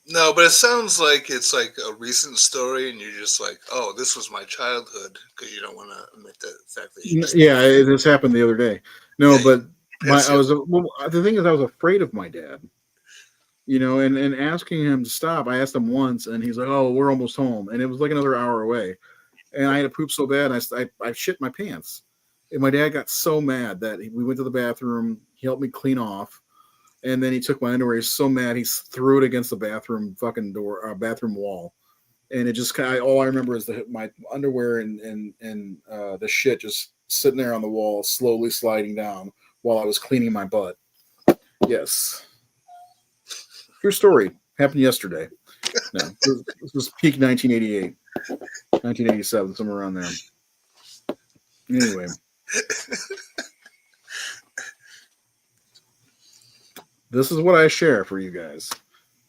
No, but it sounds like it's like a recent story, and you're just like, "Oh, this was my childhood," because you don't want to admit the fact that you just Yeah, this happened the other day. No, Yeah, but pissed you. the thing is, I was afraid of my dad. And asking him to stop. I asked him once, and he's like, "Oh, we're almost home," and it was like another hour away. And I had to poop so bad, I shit my pants. And my dad got so mad that we went to the bathroom. He helped me clean off, and then he took my underwear. He's so mad, he threw it against the bathroom fucking door, bathroom wall, and it just kind of, all I remember is my underwear and the shit just sitting there on the wall, slowly sliding down while I was cleaning my butt. Yes, true story. Happened yesterday. No, this was peak 1988, 1987, somewhere around there. Anyway. This is what I share for you guys.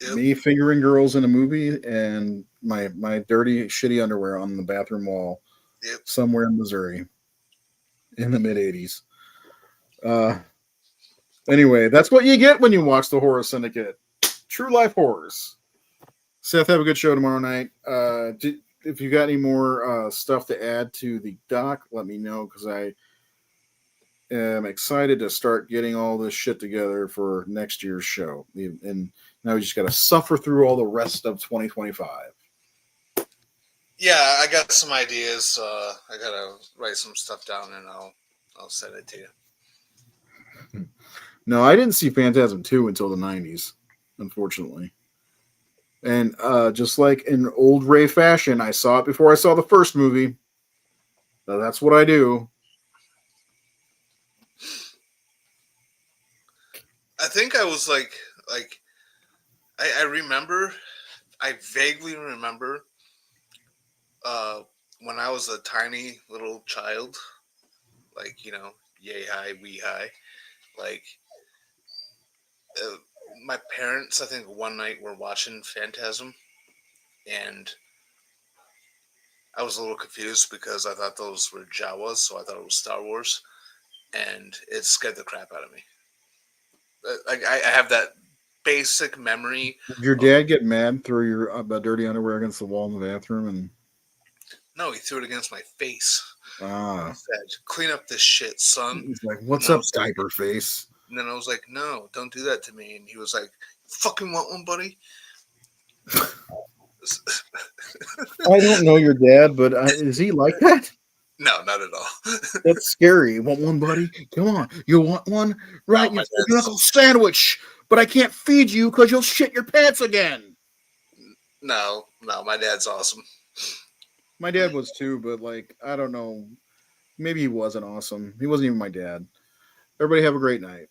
Yep. Me fingering girls in a movie and my dirty, shitty underwear on the bathroom wall somewhere in Missouri in the mid 80s. Anyway, that's what you get when you watch the Horror Syndicate. True life horrors. Seth, have a good show tomorrow night. If you got any more stuff to add to the doc, let me know, because I am excited to start getting all this shit together for next year's show. And now we just got to suffer through all the rest of 2025. Yeah, I got some ideas. I gotta write some stuff down, and I'll send it to you. No, I didn't see Phantasm 2 until the 90s, unfortunately. And just like in old Ray fashion, I saw it before I saw the first movie. So that's what I do. I think I was like I vaguely remember when I was a tiny little child, like, yay high, wee high, like my parents, I think one night were watching Phantasm, and I was a little confused because I thought those were Jawas, so I thought it was Star Wars, and it scared the crap out of me. Like I have that basic memory. Did your dad get mad, throw your dirty underwear against the wall in the bathroom, and No, he threw it against my face. He ah, said, "Clean up this shit, son." he's like, "What's And I up, was like, diaper face?" and then I was like, "No, don't do that to me." And he was like, "Fucking want one, buddy?" I don't know your dad, but is he like that? No, not at all. That's scary. You want one, buddy? Come on. You want one? Right, my you dad's- knuckle sandwich. But I can't feed you because you'll shit your pants again. No, my dad's awesome. My dad was too, but like, I don't know. Maybe he wasn't awesome. He wasn't even my dad. Everybody have a great night.